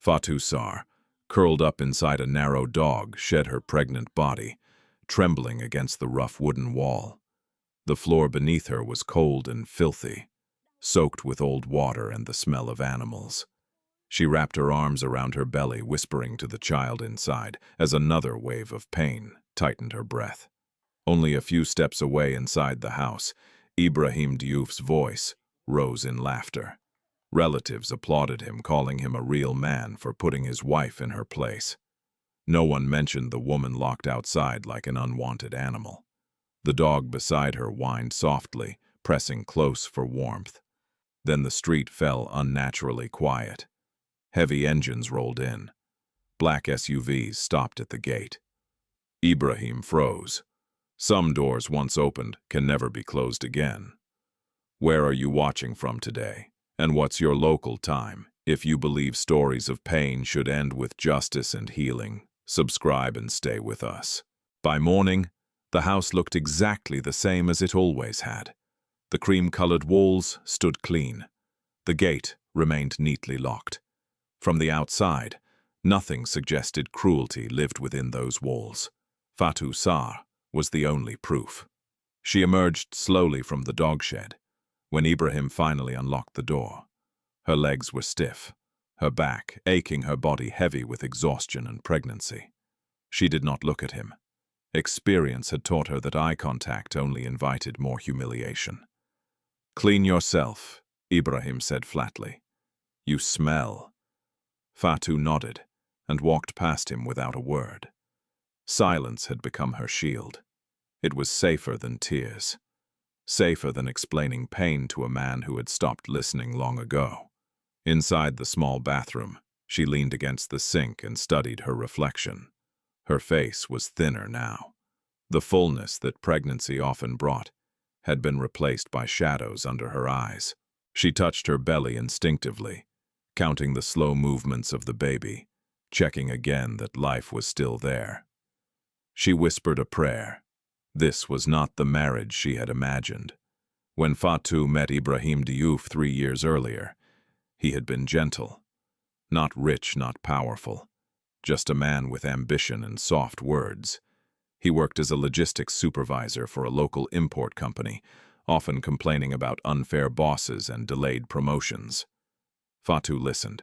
Fatou Sar, curled up inside a narrow dog, shed her pregnant body, trembling against the rough wooden wall. The floor beneath her was cold and filthy, soaked with old water and the smell of animals. She wrapped her arms around her belly, whispering to the child inside, as another wave of pain tightened her breath. Only a few steps away inside the house, Ibrahim Diouf's voice rose in laughter. Relatives applauded him, calling him a real man for putting his wife in her place. No one mentioned the woman locked outside like an unwanted animal. The dog beside her whined softly, pressing close for warmth. Then the street fell unnaturally quiet. Heavy engines rolled in. Black SUVs stopped at the gate. Ibrahim froze. Some doors once opened can never be closed again. Where are you watching from today? And what's your local time? If you believe stories of pain should end with justice and healing, subscribe and stay with us. By morning, the house looked exactly the same as it always had. The cream-colored walls stood clean. The gate remained neatly locked. From the outside, nothing suggested cruelty lived within those walls. Fatou Sar was the only proof. She emerged slowly from the dog shed. When Ibrahim finally unlocked the door, her legs were stiff, her back aching, her body heavy with exhaustion and pregnancy. She did not look at him. Experience had taught her that eye contact only invited more humiliation. "Clean yourself," Ibrahim said flatly. "You smell." Fatou nodded and walked past him without a word. Silence had become her shield. It was safer than tears. Safer than explaining pain to a man who had stopped listening long ago. Inside the small bathroom, she leaned against the sink and studied her reflection. Her face was thinner now. The fullness that pregnancy often brought had been replaced by shadows under her eyes. She touched her belly instinctively, counting the slow movements of the baby, checking again that life was still there. She whispered a prayer. This was not the marriage she had imagined. When Fatou met Ibrahim Diouf 3 years earlier, he had been gentle. Not rich, not powerful. Just a man with ambition and soft words. He worked as a logistics supervisor for a local import company, often complaining about unfair bosses and delayed promotions. Fatou listened.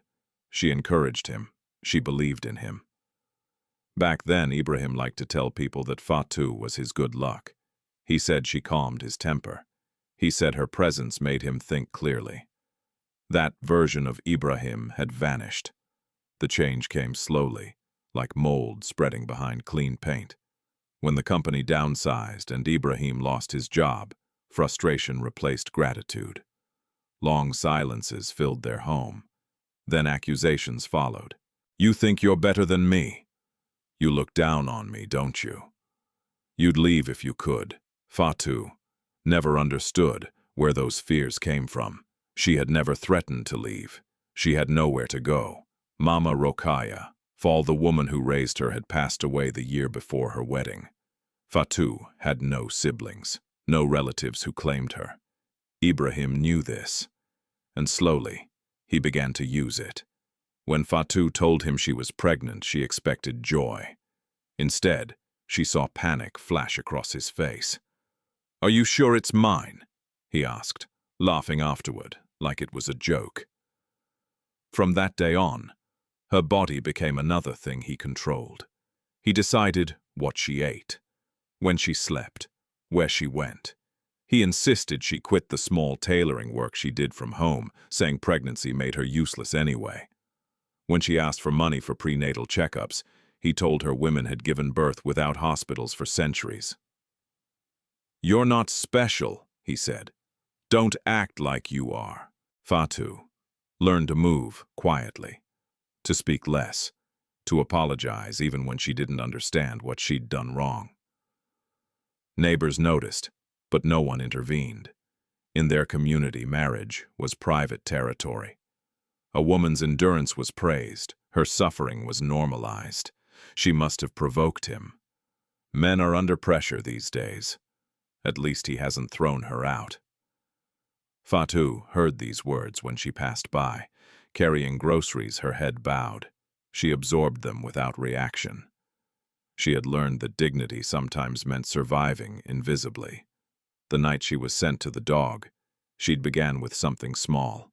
She encouraged him. She believed in him. Back then, Ibrahim liked to tell people that Fatou was his good luck. He said she calmed his temper. He said her presence made him think clearly. That version of Ibrahim had vanished. The change came slowly, like mold spreading behind clean paint. When the company downsized and Ibrahim lost his job, frustration replaced gratitude. Long silences filled their home. Then accusations followed. "You think you're better than me. You look down on me, don't you? You'd leave if you could." Fatou never understood where those fears came from. She had never threatened to leave. She had nowhere to go. Mama Rokhaya, the woman who raised her, had passed away the year before her wedding. Fatou had no siblings, no relatives who claimed her. Ibrahim knew this, and slowly he began to use it. When Fatou told him she was pregnant, she expected joy. Instead, she saw panic flash across his face. "Are you sure it's mine?" he asked, laughing afterward, like it was a joke. From that day on, her body became another thing he controlled. He decided what she ate, when she slept, where she went. He insisted she quit the small tailoring work she did from home, saying pregnancy made her useless anyway. When she asked for money for prenatal checkups, he told her women had given birth without hospitals for centuries. "You're not special," he said. "Don't act like you are." Fatou learned to move quietly, to speak less, to apologize even when she didn't understand what she'd done wrong. Neighbors noticed, but no one intervened. In their community, marriage was private territory. A woman's endurance was praised. Her suffering was normalized. She must have provoked him. Men are under pressure these days. At least he hasn't thrown her out. Fatou heard these words when she passed by. Carrying groceries, her head bowed. She absorbed them without reaction. She had learned that dignity sometimes meant surviving invisibly. The night she was sent to the dog, she'd began with something small.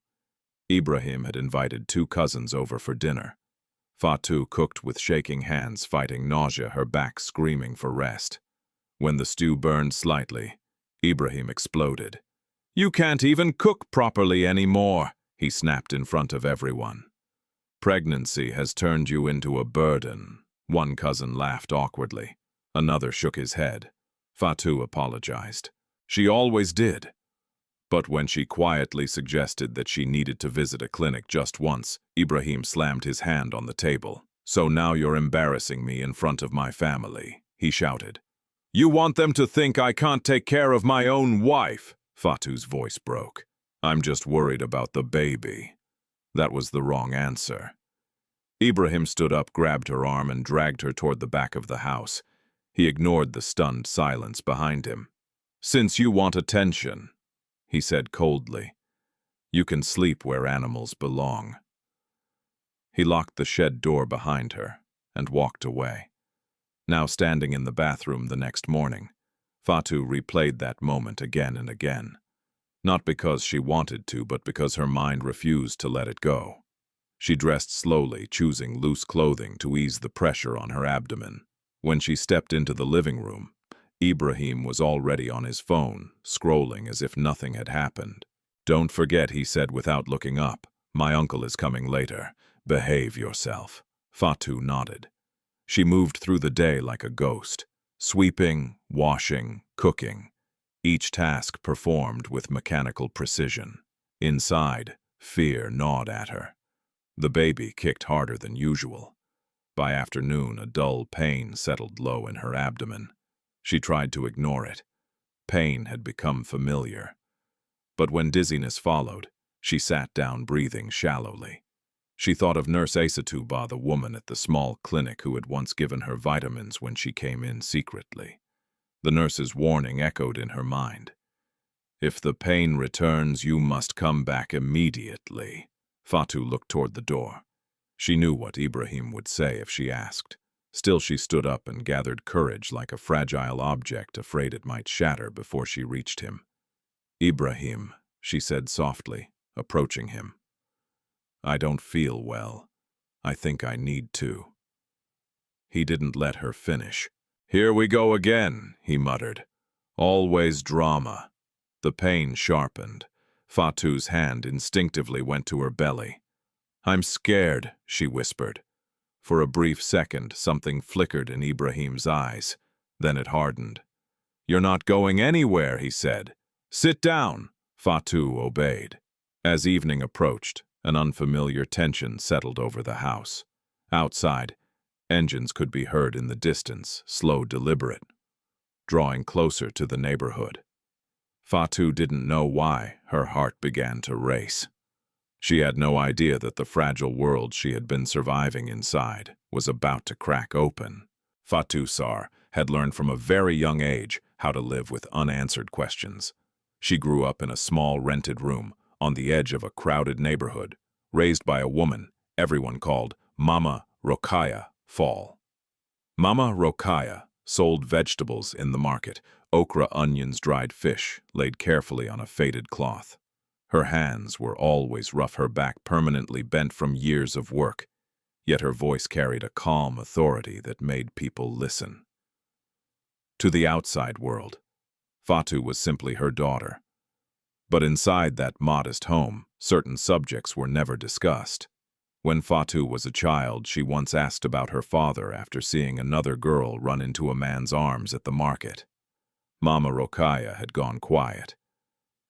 Ibrahim had invited 2 cousins over for dinner. Fatou cooked with shaking hands, fighting nausea, her back screaming for rest. When the stew burned slightly, Ibrahim exploded. "You can't even cook properly anymore," he snapped in front of everyone. "Pregnancy has turned you into a burden." One cousin laughed awkwardly. Another shook his head. Fatou apologized. She always did. But when she quietly suggested that she needed to visit a clinic just once, Ibrahim slammed his hand on the table. "So now you're embarrassing me in front of my family," he shouted. "You want them to think I can't take care of my own wife?" Fatou's voice broke. "I'm just worried about the baby." That was the wrong answer. Ibrahim stood up, grabbed her arm, and dragged her toward the back of the house. He ignored the stunned silence behind him. "Since you want attention," he said coldly, "you can sleep where animals belong." He locked the shed door behind her and walked away. Now standing in the bathroom the next morning, Fatou replayed that moment again and again. Not because she wanted to, but because her mind refused to let it go. She dressed slowly, choosing loose clothing to ease the pressure on her abdomen. When she stepped into the living room, Ibrahim was already on his phone, scrolling as if nothing had happened. "Don't forget," he said without looking up, "my uncle is coming later. Behave yourself." Fatou nodded. She moved through the day like a ghost, sweeping, washing, cooking, each task performed with mechanical precision. Inside, fear gnawed at her. The baby kicked harder than usual. By afternoon, a dull pain settled low in her abdomen. She tried to ignore it. Pain had become familiar. But when dizziness followed, she sat down, breathing shallowly. She thought of Nurse Asatuba, the woman at the small clinic who had once given her vitamins when she came in secretly. The nurse's warning echoed in her mind. "If the pain returns, you must come back immediately." Fatou looked toward the door. She knew what Ibrahim would say if she asked. Still, she stood up and gathered courage like a fragile object afraid it might shatter before she reached him. "Ibrahim," she said softly, approaching him. "I don't feel well. I think I need to." He didn't let her finish. "Here we go again," he muttered. "Always drama." The pain sharpened. Fatou's hand instinctively went to her belly. "I'm scared," she whispered. For a brief second, something flickered in Ibrahim's eyes. Then it hardened. "You're not going anywhere," he said. "Sit down." Fatou obeyed. As evening approached, an unfamiliar tension settled over the house. Outside, engines could be heard in the distance, slow, deliberate, drawing closer to the neighborhood. Fatou didn't know why her heart began to race. She had no idea that the fragile world she had been surviving inside was about to crack open. Fatou Sarr had learned from a very young age how to live with unanswered questions. She grew up in a small rented room on the edge of a crowded neighborhood, raised by a woman everyone called Mama Rokhaya Fall. Mama Rokhaya sold vegetables in the market, okra, onions, dried fish, laid carefully on a faded cloth. Her hands were always rough, her back permanently bent from years of work, yet her voice carried a calm authority that made people listen. To the outside world, Fatou was simply her daughter. But inside that modest home, certain subjects were never discussed. When Fatou was a child, she once asked about her father after seeing another girl run into a man's arms at the market. Mama Rokhaya had gone quiet.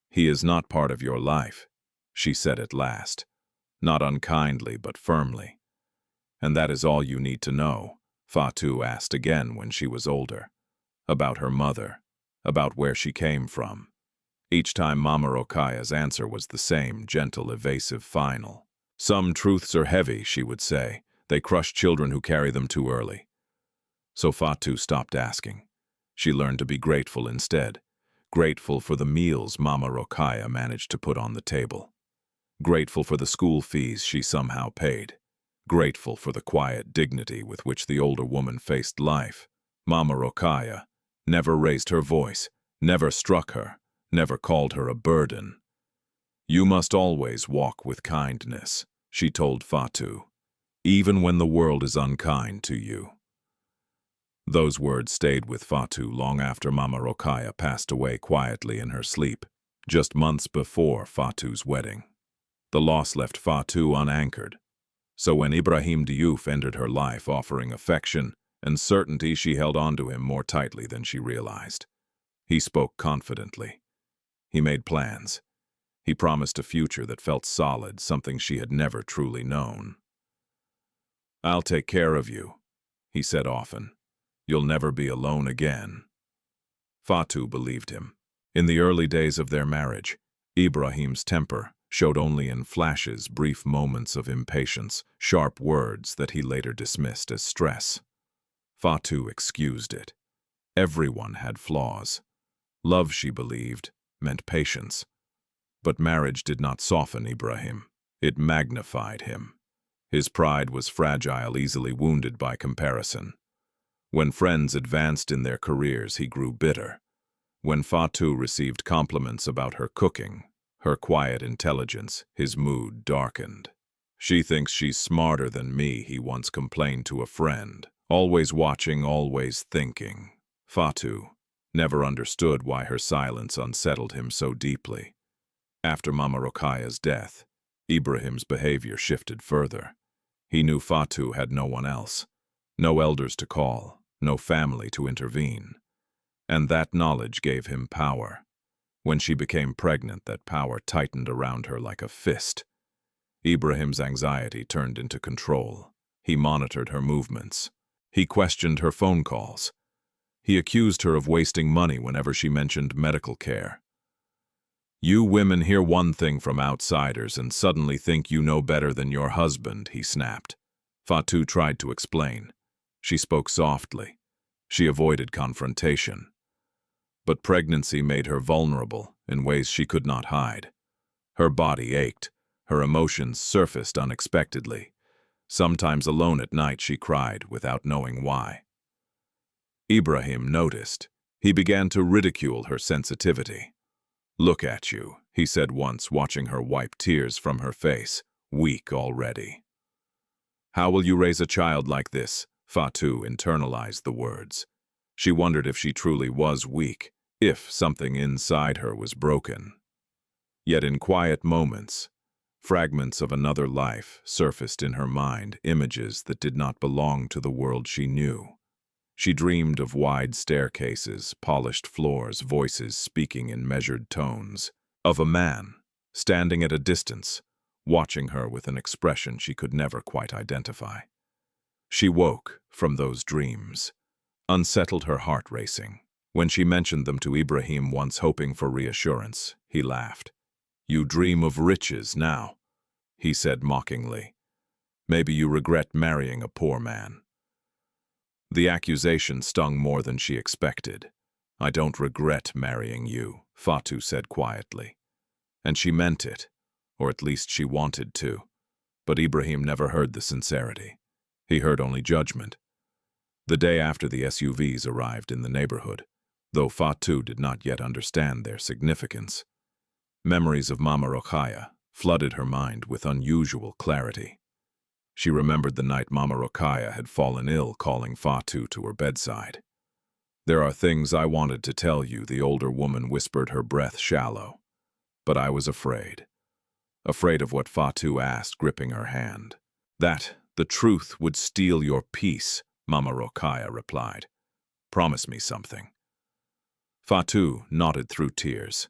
"He is not part of your life," she said at last, not unkindly but firmly. "And that is all you need to know," Fatou asked again when she was older. About her mother, about where she came from. Each time Mama Rokhaya's answer was the same, gentle, evasive, final. "Some truths are heavy," she would say. "They crush children who carry them too early." So Fatou stopped asking. She learned to be grateful instead. Grateful for the meals Mama Rokhaya managed to put on the table. Grateful for the school fees she somehow paid. Grateful for the quiet dignity with which the older woman faced life, Mama Rokhaya never raised her voice, never struck her, never called her a burden. "You must always walk with kindness," she told Fatou, "even when the world is unkind to you." Those words stayed with Fatou long after Mama Rokhaya passed away quietly in her sleep, just months before Fatou's wedding. The loss left Fatou unanchored. So when Ibrahim Diouf entered her life offering affection and certainty, she held on to him more tightly than she realized. He spoke confidently. He made plans. He promised a future that felt solid, something she had never truly known. "I'll take care of you," he said often. "You'll never be alone again." Fatou believed him. In the early days of their marriage, Ibrahim's temper showed only in flashes, brief moments of impatience, sharp words that he later dismissed as stress. Fatou excused it. Everyone had flaws. Love, she believed, meant patience. But marriage did not soften Ibrahim. It magnified him. His pride was fragile, easily wounded by comparison. When friends advanced in their careers, he grew bitter. When Fatou received compliments about her cooking, her quiet intelligence, his mood darkened. "She thinks she's smarter than me," he once complained to a friend. Always watching, always thinking. Fatou never understood why her silence unsettled him so deeply. After Mama Rokhaya's death, Ibrahim's behavior shifted further. He knew Fatou had no one else, no elders to call, no family to intervene. And that knowledge gave him power. When she became pregnant, that power tightened around her like a fist. Ibrahim's anxiety turned into control. He monitored her movements. He questioned her phone calls. He accused her of wasting money whenever she mentioned medical care. "You women hear one thing from outsiders and suddenly think you know better than your husband," he snapped. Fatou tried to explain. She spoke softly. She avoided confrontation. But pregnancy made her vulnerable in ways she could not hide. Her body ached. Her emotions surfaced unexpectedly. Sometimes alone at night she cried without knowing why. Ibrahim noticed. He began to ridicule her sensitivity. "Look at you," he said once, watching her wipe tears from her face, "weak already." "How will you raise a child like this?" Fatou internalized the words. She wondered if she truly was weak, if something inside her was broken. Yet in quiet moments, fragments of another life surfaced in her mind, images that did not belong to the world she knew. She dreamed of wide staircases, polished floors, voices speaking in measured tones, of a man standing at a distance, watching her with an expression she could never quite identify. She woke from those dreams, unsettled, her heart racing. When she mentioned them to Ibrahim once, hoping for reassurance, he laughed. "You dream of riches now," he said mockingly. "Maybe you regret marrying a poor man." The accusation stung more than she expected. "I don't regret marrying you," Fatou said quietly. And she meant it, or at least she wanted to. But Ibrahim never heard the sincerity. He heard only judgment. The day after the SUVs arrived in the neighborhood, though Fatou did not yet understand their significance, memories of Mama Rokhaya flooded her mind with unusual clarity. She remembered the night Mama Rokhaya had fallen ill, calling Fatou to her bedside. "There are things I wanted to tell you," the older woman whispered, her breath shallow. "But I was afraid. Afraid of what?" Fatou asked, gripping her hand. "That the truth would steal your peace," Mama Rokhaya replied. "Promise me something." Fatou nodded through tears.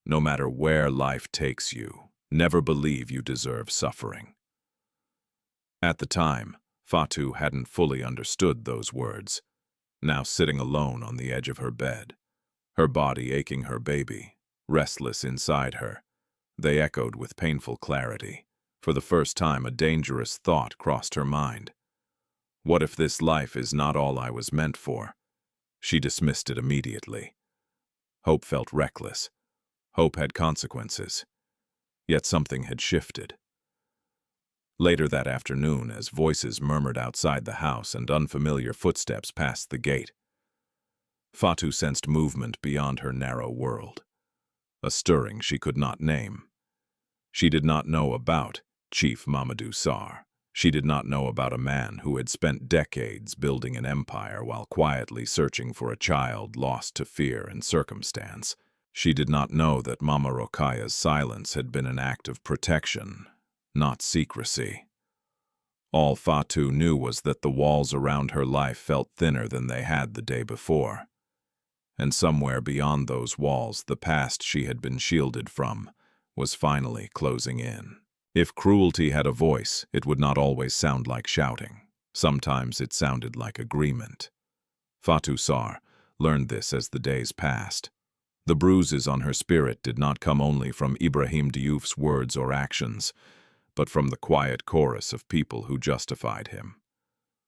"No matter where life takes you, never believe you deserve suffering." At the time, Fatou hadn't fully understood those words. Now sitting alone on the edge of her bed, her body aching, her baby restless inside her, they echoed with painful clarity. For the first time, a dangerous thought crossed her mind. What if this life is not all I was meant for? She dismissed it immediately. Hope felt reckless. Hope had consequences. Yet something had shifted. Later that afternoon, as voices murmured outside the house and unfamiliar footsteps passed the gate, Fatou sensed movement beyond her narrow world, a stirring she could not name. She did not know about Chief Mamadou Sarr. She did not know about a man who had spent decades building an empire while quietly searching for a child lost to fear and circumstance. She did not know that Mama Rokaya's silence had been an act of protection, not secrecy. All Fatou knew was that the walls around her life felt thinner than they had the day before. And somewhere beyond those walls, the past she had been shielded from was finally closing in. If cruelty had a voice, it would not always sound like shouting. Sometimes it sounded like agreement. Fatou Sarr learned this as the days passed. The bruises on her spirit did not come only from Ibrahim Diouf's words or actions, but from the quiet chorus of people who justified him.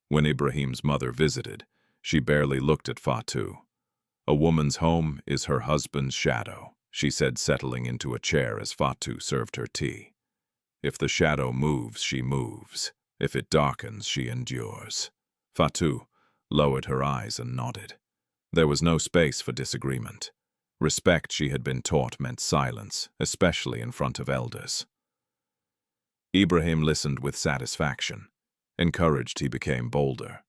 When Ibrahim's mother visited, she barely looked at Fatou. "A woman's home is her husband's shadow," she said, settling into a chair as Fatou served her tea. "If the shadow moves, she moves. If it darkens, she endures." Fatou lowered her eyes and nodded. There was no space for disagreement. Respect, she had been taught, meant silence, especially in front of elders. Ibrahim listened with satisfaction. Encouraged, he became bolder.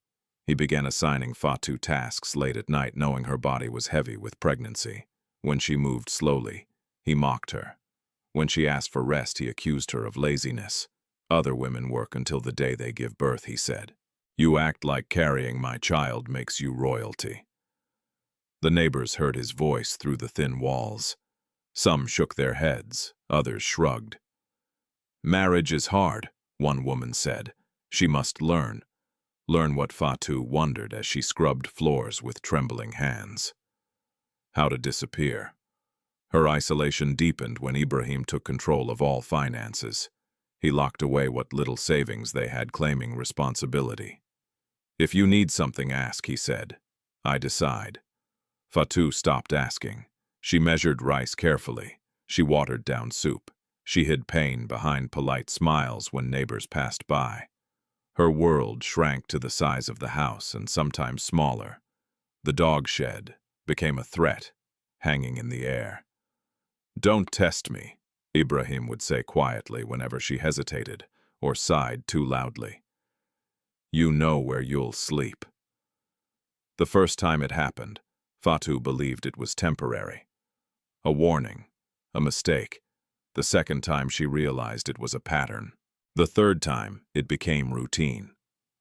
He began assigning Fatou tasks late at night, knowing her body was heavy with pregnancy. When she moved slowly, he mocked her. When she asked for rest, he accused her of laziness. "Other women work until the day they give birth," he said. "You act like carrying my child makes you royalty." The neighbors heard his voice through the thin walls. Some shook their heads, others shrugged. "Marriage is hard," one woman said. "She must learn." Learn what Fatou wondered as she scrubbed floors with trembling hands. How to disappear. Her isolation deepened when Ibrahim took control of all finances. He locked away what little savings they had, claiming responsibility. "If you need something, ask," he said. "I decide." Fatou stopped asking. She measured rice carefully. She watered down soup. She hid pain behind polite smiles when neighbors passed by. Her world shrank to the size of the house, and sometimes smaller. The dog shed became a threat, hanging in the air. "Don't test me," Ibrahim would say quietly whenever she hesitated or sighed too loudly. "You know where you'll sleep." The first time it happened, Fatou believed it was temporary. A warning, a mistake. The second time she realized it was a pattern. The third time, it became routine.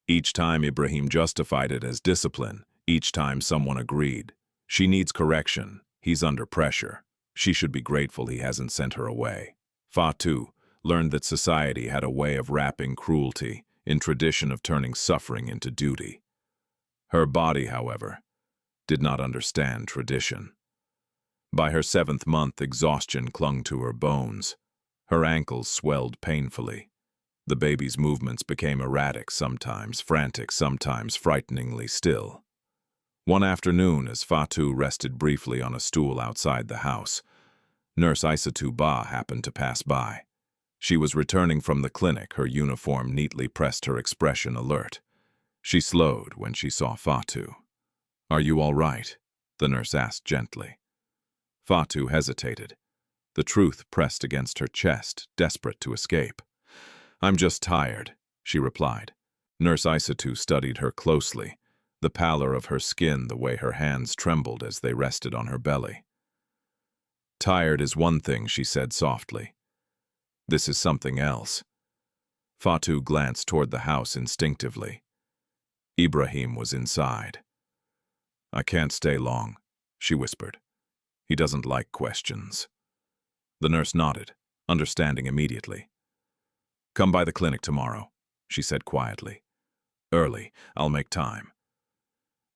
Each time Ibrahim justified it as discipline. Each time someone agreed. She needs correction. He's under pressure. She should be grateful he hasn't sent her away. Fatou learned that society had a way of wrapping cruelty in tradition of turning suffering into duty. Her body, however, did not understand tradition. By her 7th month, exhaustion clung to her bones. Her ankles swelled painfully. The baby's movements became erratic, sometimes frantic, sometimes frighteningly still. One afternoon, as Fatou rested briefly on a stool outside the house, Nurse Isatou Ba happened to pass by. She was returning from the clinic, her uniform neatly pressed, her expression alert. She slowed when she saw Fatou. "Are you all right?" the nurse asked gently. Fatou hesitated. The truth pressed against her chest, desperate to escape. "I'm just tired," she replied. Nurse Isatou studied her closely, the pallor of her skin, the way her hands trembled as they rested on her belly. "Tired is one thing," she said softly. "This is something else." Fatou glanced toward the house instinctively. Ibrahim was inside. "I can't stay long," she whispered. "He doesn't like questions." The nurse nodded, understanding immediately. "Come by the clinic tomorrow," she said quietly. "Early, I'll make time."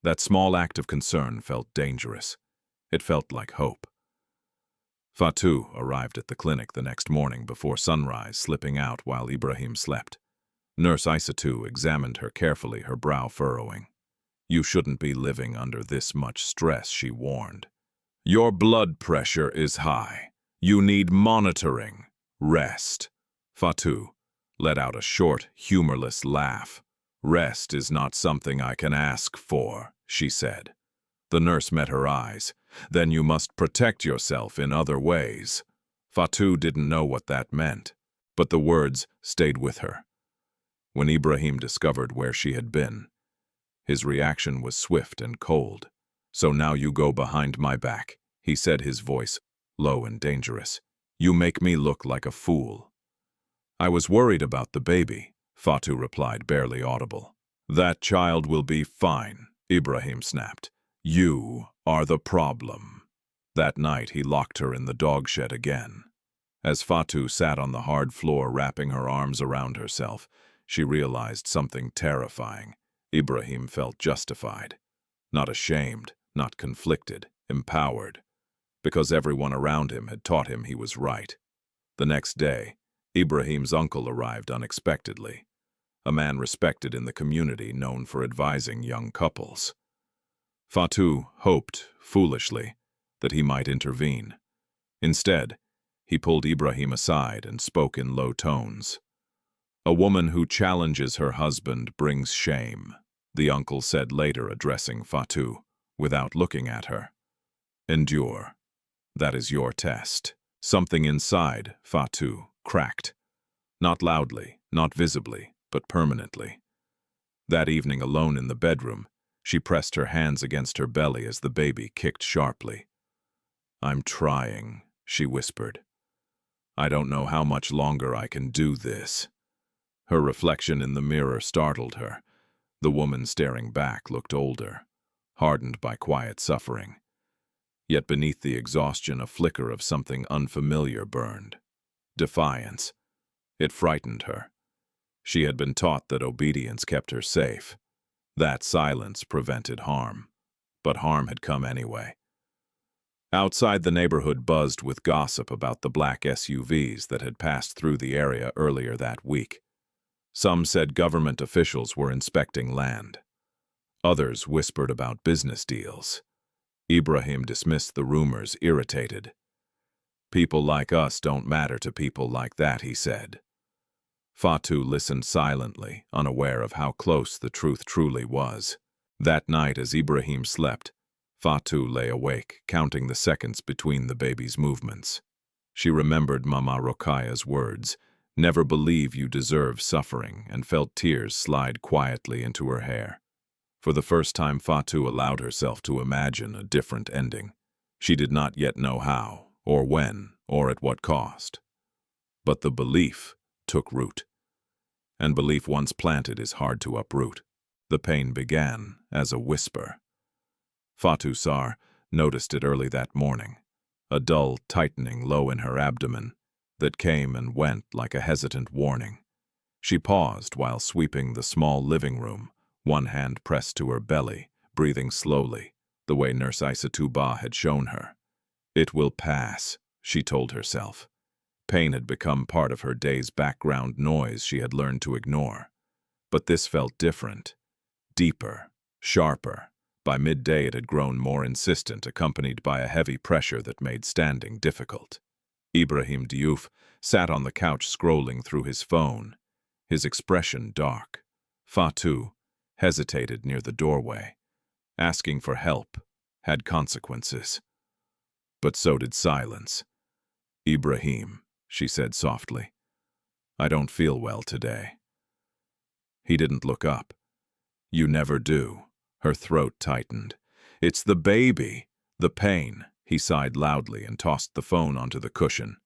That small act of concern felt dangerous. It felt like hope. Fatou arrived at the clinic the next morning before sunrise, slipping out while Ibrahim slept. Nurse Isatou examined her carefully, her brow furrowing. "You shouldn't be living under this much stress," she warned. "Your blood pressure is high. You need monitoring. Rest." Fatou let out a short, humorless laugh. "Rest is not something I can ask for," she said. The nurse met her eyes. "Then you must protect yourself in other ways." Fatou didn't know what that meant, but the words stayed with her. When Ibrahim discovered where she had been, his reaction was swift and cold. "So now you go behind my back," he said, his voice low and dangerous. "You make me look like a fool." "I was worried about the baby," Fatou replied, barely audible. "That child will be fine," Ibrahim snapped. "You are the problem." That night he locked her in the dog shed again. As Fatou sat on the hard floor wrapping her arms around herself, she realized something terrifying. Ibrahim felt justified. Not ashamed, not conflicted, empowered. Because everyone around him had taught him he was right. The next day, Ibrahim's uncle arrived unexpectedly, a man respected in the community known for advising young couples. Fatou hoped, foolishly, that he might intervene. Instead, he pulled Ibrahim aside and spoke in low tones. "A woman who challenges her husband brings shame," the uncle said later, addressing Fatou, without looking at her. "Endure. That is your test." Something inside Fatou cracked. Not loudly, not visibly, but permanently. That evening, alone in the bedroom, she pressed her hands against her belly as the baby kicked sharply. "I'm trying," she whispered. "I don't know how much longer I can do this." Her reflection in the mirror startled her. The woman staring back looked older, hardened by quiet suffering. Yet beneath the exhaustion, a flicker of something unfamiliar burned. Defiance. It frightened her. She had been taught that obedience kept her safe, that silence prevented harm. But harm had come anyway. Outside, the neighborhood buzzed with gossip about the black SUVs that had passed through the area earlier that week. Some said government officials were inspecting land. Others whispered about business deals. Ibrahim dismissed the rumors, irritated. "People like us don't matter to people like that," he said. Fatou listened silently, unaware of how close the truth truly was. That night, as Ibrahim slept, Fatou lay awake, counting the seconds between the baby's movements. She remembered Mama Rokaya's words, "Never believe you deserve suffering," and felt tears slide quietly into her hair. For the first time, Fatou allowed herself to imagine a different ending. She did not yet know how, or when, or at what cost. But the belief took root. And belief once planted is hard to uproot. The pain began as a whisper. Fatou Sar noticed it early that morning, a dull tightening low in her abdomen that came and went like a hesitant warning. She paused while sweeping the small living room, one hand pressed to her belly, breathing slowly, the way Nurse Isatuba had shown her. "It will pass," she told herself. Pain had become part of her day's background noise she had learned to ignore. But this felt different, deeper, sharper. By midday it had grown more insistent, accompanied by a heavy pressure that made standing difficult. Ibrahim Diouf sat on the couch scrolling through his phone, his expression dark. Fatou hesitated near the doorway. Asking for help had consequences. But so did silence. "Ibrahim," she said softly, "I don't feel well today." He didn't look up. "You never do." Her throat tightened. "It's the baby, the pain." He sighed loudly and tossed the phone onto the cushion.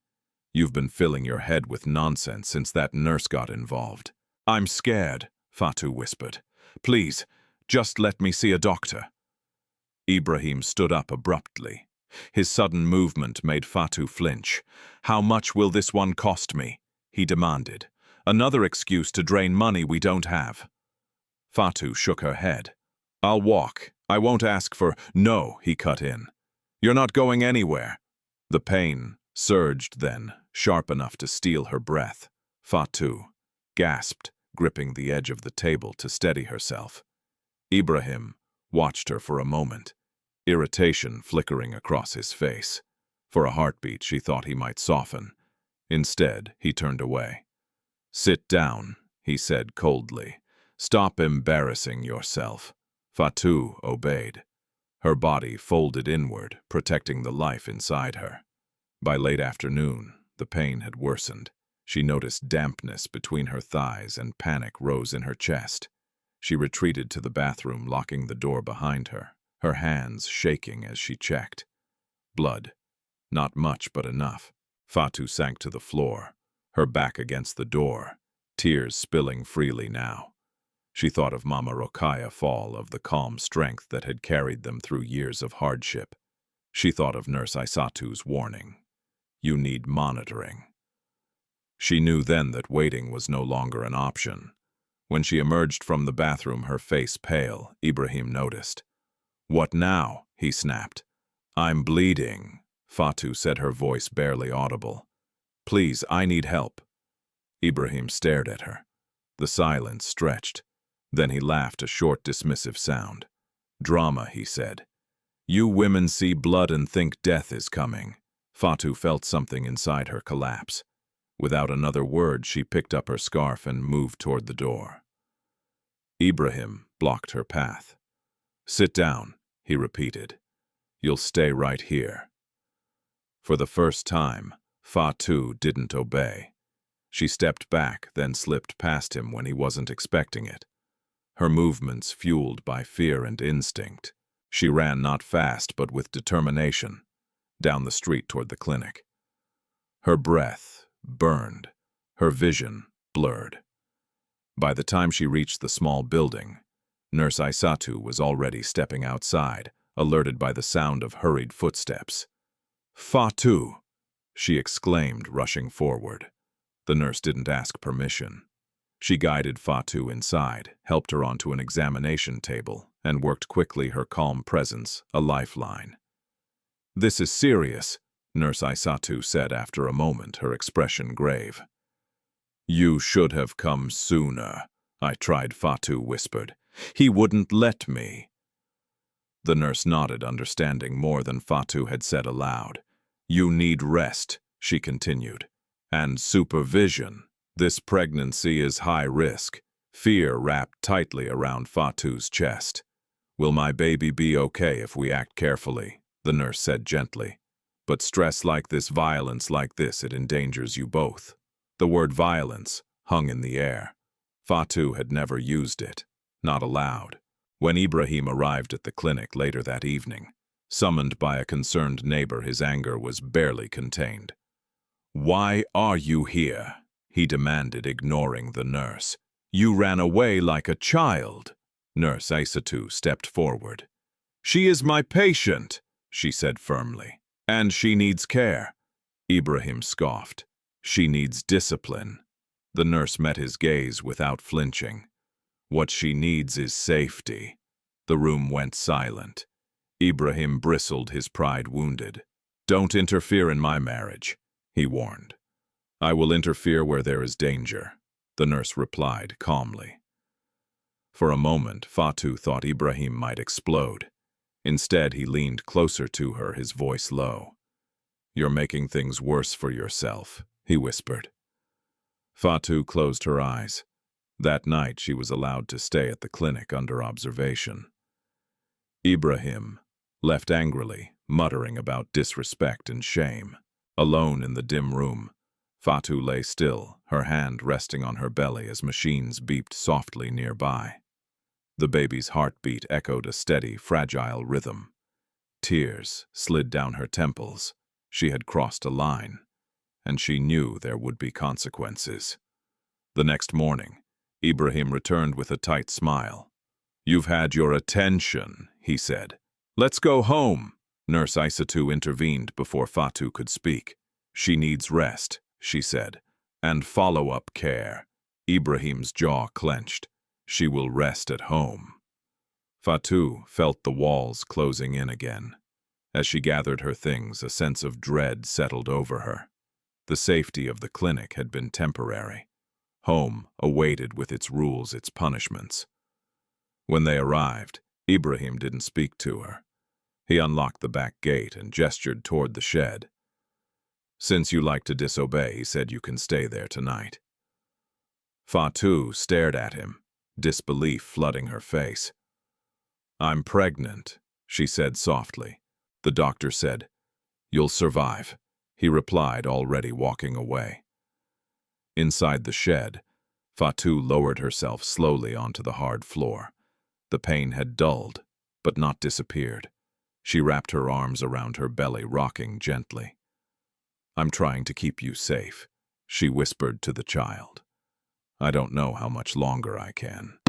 "You've been filling your head with nonsense since that nurse got involved." "I'm scared," Fatou whispered. "Please, just let me see a doctor." Ibrahim stood up abruptly. His sudden movement made Fatou flinch. "How much will this one cost me?" he demanded. "Another excuse to drain money we don't have." Fatou shook her head. "I'll walk. I won't ask for—" "No," he cut in. "You're not going anywhere." The pain surged then, sharp enough to steal her breath. Fatou gasped, gripping the edge of the table to steady herself. Ibrahim watched her for a moment, irritation flickering across his face. For a heartbeat, she thought he might soften. Instead, he turned away. "Sit down," he said coldly. "Stop embarrassing yourself." Fatou obeyed. Her body folded inward, protecting the life inside her. By late afternoon, the pain had worsened. She noticed dampness between her thighs and panic rose in her chest. She retreated to the bathroom, locking the door behind her, her hands shaking as she checked. Blood. Not much, but enough. Fatou sank to the floor, her back against the door, tears spilling freely now. She thought of Mama Rokhaya fall, of the calm strength that had carried them through years of hardship. She thought of Nurse Aisatu's warning. You need monitoring. She knew then that waiting was no longer an option. When she emerged from the bathroom, her face pale, Ibrahim noticed. "What now?" he snapped. "I'm bleeding," Fatou said, her voice barely audible. "Please, I need help." Ibrahim stared at her. The silence stretched. Then he laughed, a short, dismissive sound. "Drama," he said. "You women see blood and think death is coming." Fatou felt something inside her collapse. Without another word, she picked up her scarf and moved toward the door. Ibrahim blocked her path. "Sit down," he repeated. "You'll stay right here." For the first time, Fatou didn't obey. She stepped back, then slipped past him when he wasn't expecting it. Her movements fueled by fear and instinct. She ran not fast, but with determination, down the street toward the clinic. Her breath burned, her vision blurred. By the time she reached the small building, Nurse Aisatu was already stepping outside, alerted by the sound of hurried footsteps. "Fatou!" she exclaimed, rushing forward. The nurse didn't ask permission. She guided Fatou inside, helped her onto an examination table, and worked quickly, her calm presence a lifeline. "This is serious," Nurse Aisatu said after a moment, her expression grave. "You should have come sooner," I tried, Fatou whispered. "He wouldn't let me." The nurse nodded, understanding more than Fatou had said aloud. "You need rest," she continued, "and supervision. This pregnancy is high risk." Fear wrapped tightly around Fatou's chest. "Will my baby be okay if we act carefully?" the nurse said gently. "But stress like this, violence like this, it endangers you both." The word violence hung in the air. Fatou had never used it, not aloud. When Ibrahim arrived at the clinic later that evening, summoned by a concerned neighbor, his anger was barely contained. "Why are you here?" he demanded, ignoring the nurse. "You ran away like a child." Nurse Aisatu stepped forward. "She is my patient," she said firmly, "and she needs care." Ibrahim scoffed. "She needs discipline." The nurse met his gaze without flinching. "What she needs is safety." The room went silent. Ibrahim bristled, his pride wounded. "Don't interfere in my marriage," he warned. "I will interfere where there is danger," the nurse replied calmly. For a moment, Fatou thought Ibrahim might explode. Instead, he leaned closer to her, his voice low. "You're making things worse for yourself," he whispered. Fatou closed her eyes. That night, she was allowed to stay at the clinic under observation. Ibrahim left angrily, muttering about disrespect and shame. Alone in the dim room, Fatou lay still, her hand resting on her belly as machines beeped softly nearby. The baby's heartbeat echoed a steady, fragile rhythm. Tears slid down her temples. She had crossed a line, and she knew there would be consequences. The next morning, Ibrahim returned with a tight smile. "You've had your attention," he said. "Let's go home." Nurse Aisatu intervened before Fatou could speak. "She needs rest," she said, "and follow-up care." Ibrahim's jaw clenched. "She will rest at home." Fatou felt the walls closing in again. As she gathered her things, a sense of dread settled over her. The safety of the clinic had been temporary. Home awaited with its rules, its punishments. When they arrived, Ibrahim didn't speak to her. He unlocked the back gate and gestured toward the shed. "Since you like to disobey," he said, "you can stay there tonight." Fatou stared at him, disbelief flooding her face. "I'm pregnant," she said softly. The doctor said, "You'll survive," he replied, already walking away. Inside the shed, Fatou lowered herself slowly onto the hard floor. The pain had dulled, but not disappeared. She wrapped her arms around her belly, rocking gently. "I'm trying to keep you safe," she whispered to the child. "I don't know how much longer I can."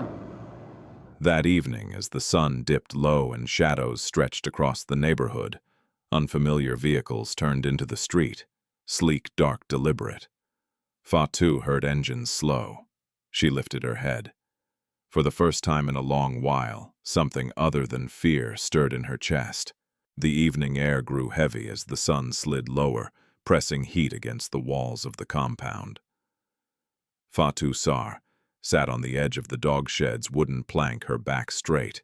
That evening, as the sun dipped low and shadows stretched across the neighborhood, unfamiliar vehicles turned into the street, sleek, dark, deliberate. Fatou heard engines slow. She lifted her head. For the first time in a long while, something other than fear stirred in her chest. The evening air grew heavy as the sun slid lower, pressing heat against the walls of the compound. Fatou sat on the edge of the dog shed's wooden plank, her back straight,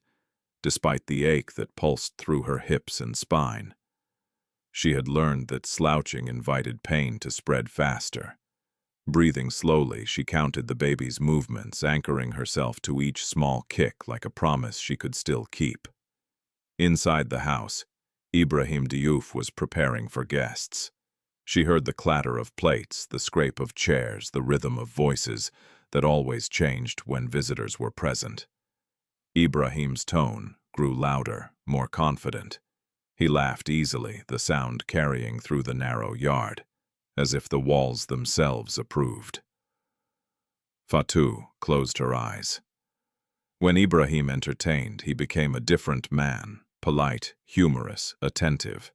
despite the ache that pulsed through her hips and spine. She had learned that slouching invited pain to spread faster. Breathing slowly, she counted the baby's movements, anchoring herself to each small kick like a promise she could still keep. Inside the house, Ibrahim Diouf was preparing for guests. She heard the clatter of plates, the scrape of chairs, the rhythm of voices that always changed when visitors were present. Ibrahim's tone grew louder, more confident. He laughed easily, the sound carrying through the narrow yard, as if the walls themselves approved. Fatou closed her eyes. When Ibrahim entertained, he became a different man, polite, humorous, attentive.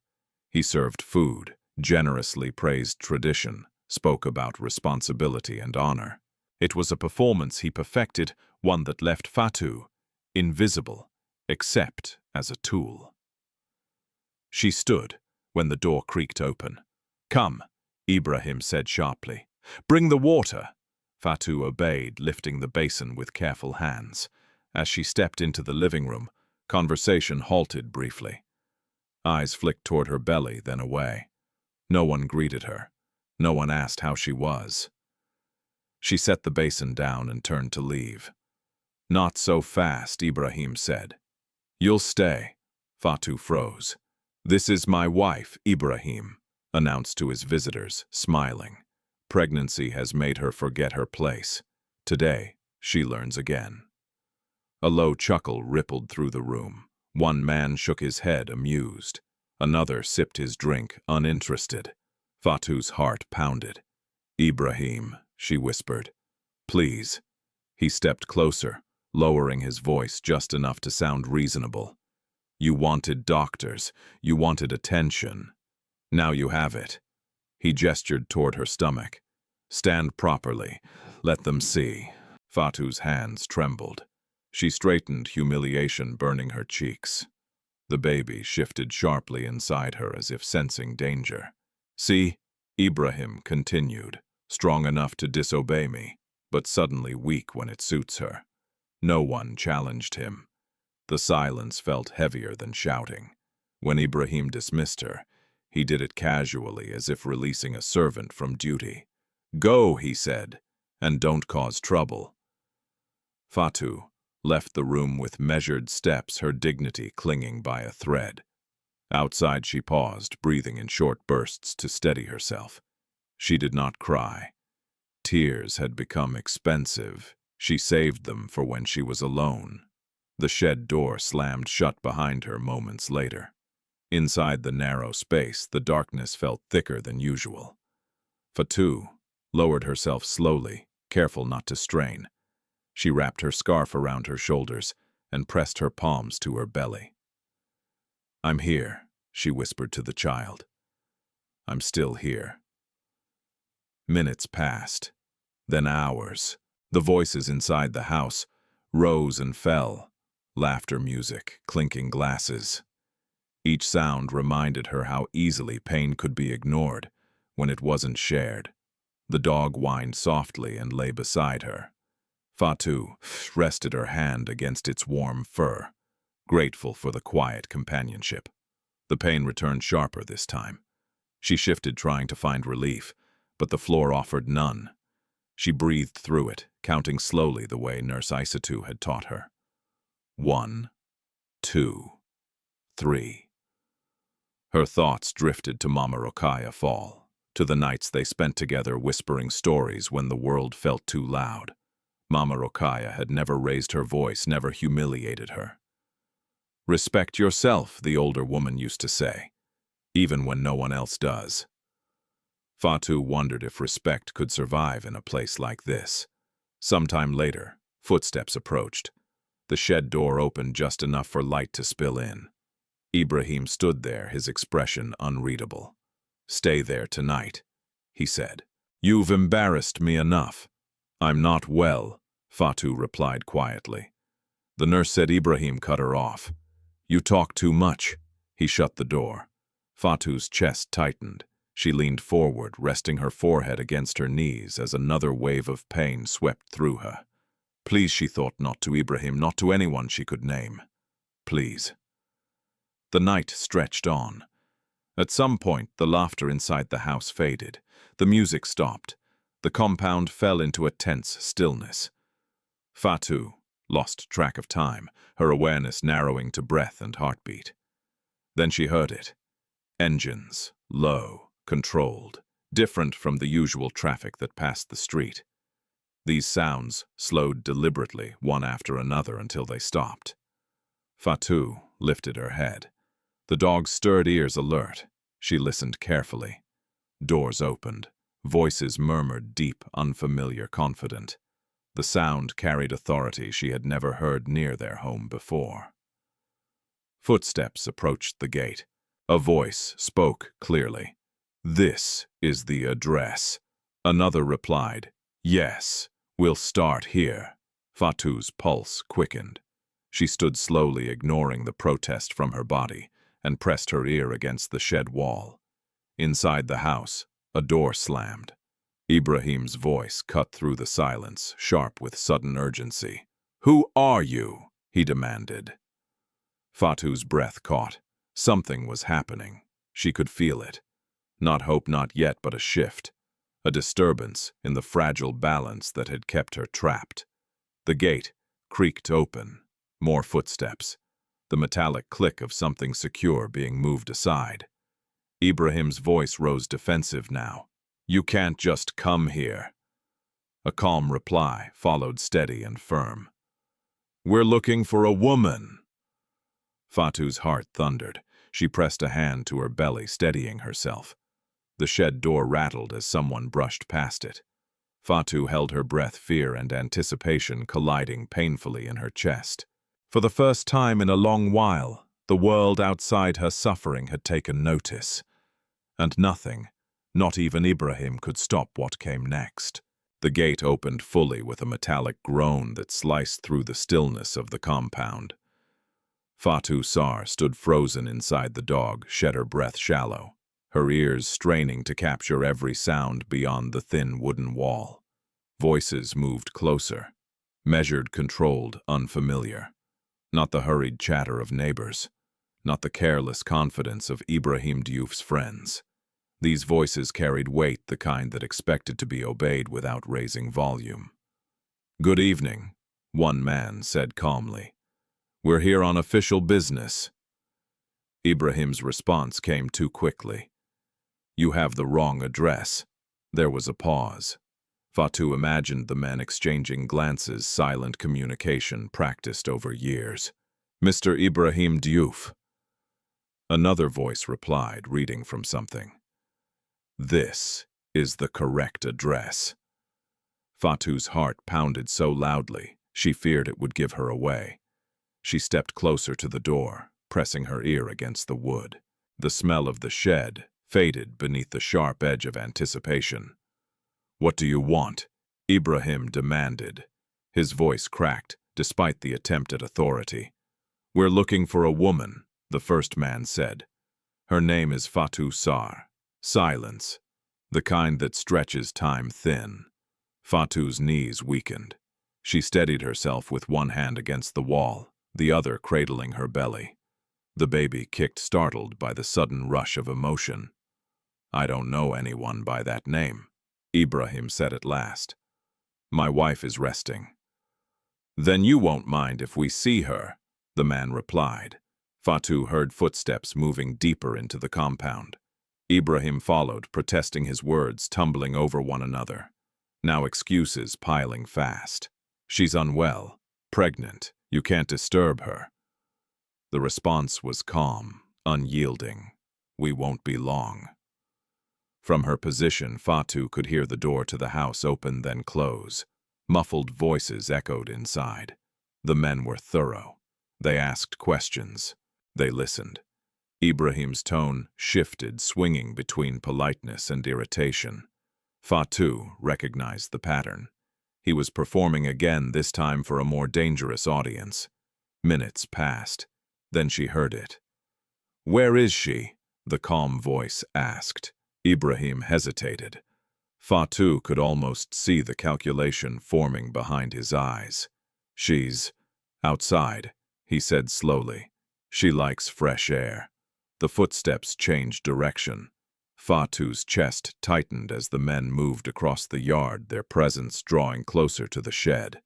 He served food, generously praised tradition, spoke about responsibility and honor. It was a performance he perfected, one that left Fatou invisible, except as a tool. She stood when the door creaked open. "Come," Ibrahim said sharply. "Bring the water." Fatou obeyed, lifting the basin with careful hands. As she stepped into the living room, conversation halted briefly. Eyes flicked toward her belly, then away. No one greeted her. No one asked how she was. She set the basin down and turned to leave. "Not so fast," Ibrahim said. "You'll stay." Fatou froze. "This is my wife, Ibrahim," announced to his visitors, smiling. Pregnancy has made her forget her place. Today, she learns again. A low chuckle rippled through the room. One man shook his head, amused. Another sipped his drink, uninterested. Fatou's heart pounded. "Ibrahim," she whispered. "Please." He stepped closer, lowering his voice just enough to sound reasonable. "You wanted doctors. You wanted attention. Now you have it." He gestured toward her stomach. "Stand properly. Let them see." Fatou's hands trembled. She straightened, humiliation burning her cheeks. The baby shifted sharply inside her as if sensing danger. "See," Ibrahim continued, "strong enough to disobey me, but suddenly weak when it suits her." No one challenged him. The silence felt heavier than shouting. When Ibrahim dismissed her, he did it casually, as if releasing a servant from duty. "Go," he said, "and don't cause trouble." Fatou left the room with measured steps, her dignity clinging by a thread. Outside she paused, breathing in short bursts to steady herself. She did not cry. Tears had become expensive. She saved them for when she was alone. The shed door slammed shut behind her moments later. Inside the narrow space, the darkness felt thicker than usual. Fatou lowered herself slowly, careful not to strain. She wrapped her scarf around her shoulders and pressed her palms to her belly. "I'm here," she whispered to the child. "I'm still here." Minutes passed, then hours. The voices inside the house rose and fell. Laughter, music, clinking glasses. Each sound reminded her how easily pain could be ignored when it wasn't shared. The dog whined softly and lay beside her. Fatou rested her hand against its warm fur, grateful for the quiet companionship. The pain returned sharper this time. She shifted, trying to find relief, but the floor offered none. She breathed through it, counting slowly the way Nurse Isatou had taught her. 1, 2, 3. Her thoughts drifted to Mama Rokaya Fall, to the nights they spent together whispering stories when the world felt too loud. Mama Rokaya had never raised her voice, never humiliated her. "Respect yourself," the older woman used to say, "even when no one else does." Fatou wondered if respect could survive in a place like this. Sometime later, footsteps approached. The shed door opened just enough for light to spill in. Ibrahim stood there, his expression unreadable. "Stay there tonight," he said. "You've embarrassed me enough." "I'm not well," Fatou replied quietly. The nurse said Ibrahim cut her off. "You talk too much." He shut the door. Fatou's chest tightened. She leaned forward, resting her forehead against her knees as another wave of pain swept through her. Please, she thought, not to Ibrahim, not to anyone she could name. Please. The night stretched on. At some point, the laughter inside the house faded. The music stopped. The compound fell into a tense stillness. Fatou lost track of time, her awareness narrowing to breath and heartbeat. Then she heard it. Engines, low, controlled, different from the usual traffic that passed the street. These sounds slowed deliberately, one after another, until they stopped. Fatou lifted her head. The dog's stirred ears alert. She listened carefully. Doors opened. Voices murmured, deep, unfamiliar, confident. The sound carried authority she had never heard near their home before. Footsteps approached the gate. A voice spoke clearly. "This is the address." Another replied, "Yes, we'll start here." Fatou's pulse quickened. She stood slowly, ignoring the protest from her body, and pressed her ear against the shed wall. Inside the house, a door slammed. Ibrahim's voice cut through the silence, sharp with sudden urgency. "Who are you?" he demanded. Fatou's breath caught. Something was happening. She could feel it. Not hope, not yet, but a shift. A disturbance in the fragile balance that had kept her trapped. The gate creaked open. More footsteps. The metallic click of something secure being moved aside. Ibrahim's voice rose defensive now. "You can't just come here." A calm reply followed, steady and firm. "We're looking for a woman." Fatou's heart thundered. She pressed a hand to her belly, steadying herself. The shed door rattled as someone brushed past it. Fatou held her breath, fear and anticipation colliding painfully in her chest. For the first time in a long while, the world outside her suffering had taken notice. And nothing, not even Ibrahim, could stop what came next. The gate opened fully with a metallic groan that sliced through the stillness of the compound. Fatou Sarr stood frozen inside the dog, shed her breath shallow, her ears straining to capture every sound beyond the thin wooden wall. Voices moved closer, measured, controlled, unfamiliar. Not the hurried chatter of neighbors, not the careless confidence of Ibrahim Diouf's friends. These voices carried weight, the kind that expected to be obeyed without raising volume. "Good evening," one man said calmly. "We're here on official business." Ibrahim's response came too quickly. "You have the wrong address." There was a pause. Fatou imagined the men exchanging glances, silent communication practiced over years. "Mr. Ibrahim Diouf." Another voice replied, reading from something. "This is the correct address." Fatou's heart pounded so loudly, she feared it would give her away. She stepped closer to the door, pressing her ear against the wood. The smell of the shed faded beneath the sharp edge of anticipation. "What do you want?" Ibrahim demanded. His voice cracked, despite the attempt at authority. "We're looking for a woman," the first man said. "Her name is Fatou Sarr." Silence, the kind that stretches time thin. Fatou's knees weakened. She steadied herself with one hand against the wall, the other cradling her belly. The baby kicked, startled by the sudden rush of emotion. "I don't know anyone by that name," Ibrahim said at last. My wife is resting. Then you won't mind if we see her, the man replied. Fatou heard footsteps moving deeper into the compound. Ibrahim followed, protesting his words, tumbling over one another. Now excuses piling fast. She's unwell, pregnant, you can't disturb her. The response was calm, unyielding. We won't be long. From her position, Fatou could hear the door to the house open then close. Muffled voices echoed inside. The men were thorough. They asked questions. They listened. Ibrahim's tone shifted, swinging between politeness and irritation. Fatou recognized the pattern. He was performing again, this time for a more dangerous audience. Minutes passed. Then she heard it. "Where is she?" the calm voice asked. Ibrahim hesitated. Fatou could almost see the calculation forming behind his eyes. "She's outside," he said slowly. "She likes fresh air." The footsteps changed direction. Fatou's chest tightened as the men moved across the yard, their presence drawing closer to the shed.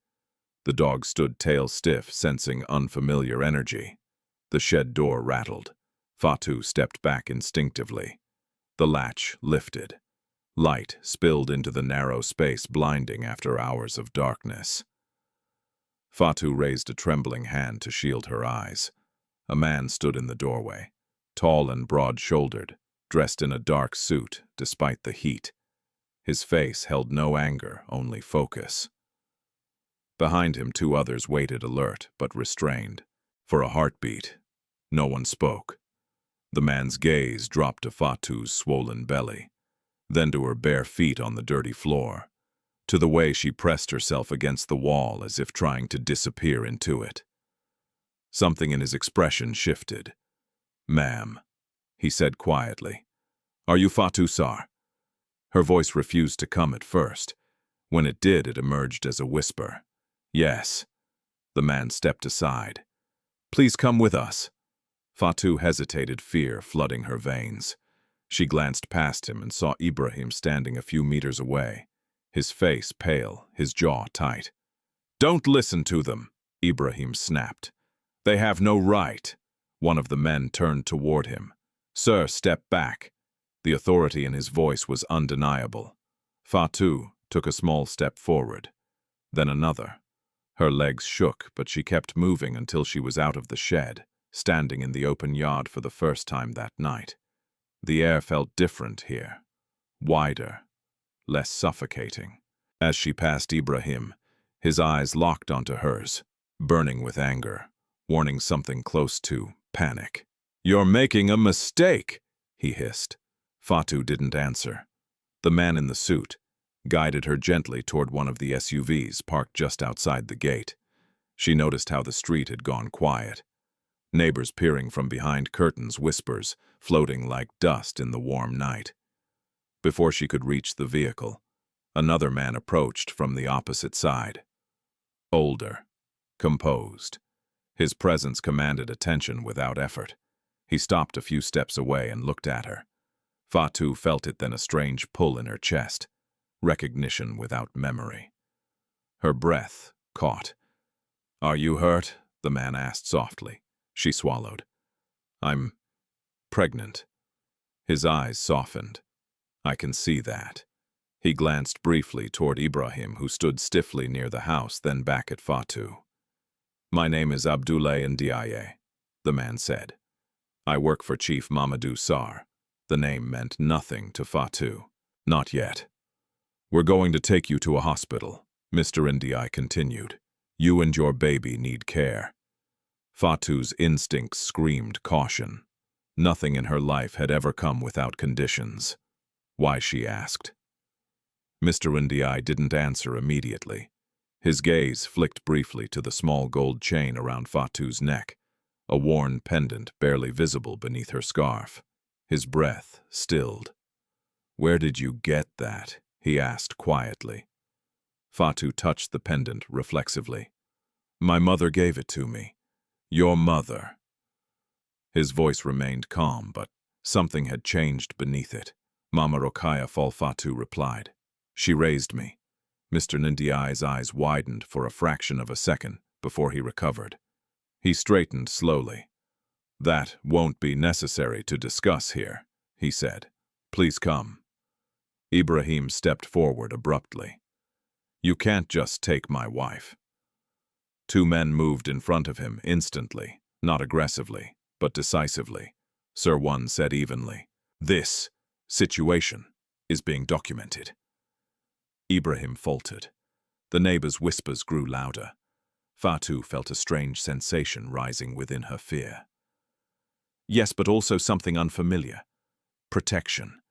The dog stood tail stiff, sensing unfamiliar energy. The shed door rattled. Fatou stepped back instinctively. The latch lifted. Light spilled into the narrow space, blinding after hours of darkness. Fatou raised a trembling hand to shield her eyes. A man stood in the doorway, tall and broad-shouldered, dressed in a dark suit despite the heat. His face held no anger, only focus. Behind him, two others waited, alert but restrained. For a heartbeat, no one spoke. The man's gaze dropped to Fatou's swollen belly, then to her bare feet on the dirty floor, to the way she pressed herself against the wall as if trying to disappear into it. Something in his expression shifted. "Ma'am," he said quietly. "Are you Fatou Sarr?" Her voice refused to come at first. When it did, it emerged as a whisper. "Yes." The man stepped aside. "Please come with us." Fatou hesitated, fear flooding her veins. She glanced past him and saw Ibrahim standing a few meters away, his face pale, his jaw tight. "Don't listen to them," Ibrahim snapped. "They have no right." One of the men turned toward him. "Sir, step back." The authority in his voice was undeniable. Fatou took a small step forward, then another. Her legs shook, but she kept moving until she was out of the shed, standing in the open yard for the first time that night. The air felt different here, wider, less suffocating. As she passed Ibrahim, his eyes locked onto hers, burning with anger, warning something close to panic. "You're making a mistake," he hissed. Fatou didn't answer. The man in the suit guided her gently toward one of the SUVs parked just outside the gate. She noticed how the street had gone quiet. Neighbors peering from behind curtains, whispers floating like dust in the warm night. Before she could reach the vehicle, another man approached from the opposite side. Older, composed. His presence commanded attention without effort. He stopped a few steps away and looked at her. Fatou felt it, then a strange pull in her chest. Recognition without memory. Her breath caught. "Are you hurt?" the man asked softly. She swallowed. "I'm pregnant." His eyes softened. "I can see that." He glanced briefly toward Ibrahim, who stood stiffly near the house, then back at Fatou. "My name is Abdoulaye Ndiaye," the man said. "I work for Chief Mamadou Sarr." The name meant nothing to Fatou. "Not yet." "We're going to take you to a hospital," Mr. Ndiaye continued. "You and your baby need care." Fatou's instincts screamed caution. Nothing in her life had ever come without conditions. "Why?" she asked. Mr. Ndiaye didn't answer immediately. His gaze flicked briefly to the small gold chain around Fatou's neck, a worn pendant barely visible beneath her scarf. His breath stilled. "Where did you get that?" he asked quietly. Fatou touched the pendant reflexively. "My mother gave it to me." "Your mother?" His voice remained calm, but something had changed beneath it. "Mama Rokhaya Fatou replied. She raised me. Mr. Ndiaye's eyes widened for a fraction of a second before he recovered. He straightened slowly. "That won't be necessary to discuss here," he said. "Please come." Ibrahim stepped forward abruptly. "You can't just take my wife." Two men moved in front of him instantly, not aggressively, but decisively. Sir One said evenly, "This situation is being documented." Ibrahim faltered. The neighbor's whispers grew louder. Fatou felt a strange sensation rising within her fear. Yes, but also something unfamiliar. Protection.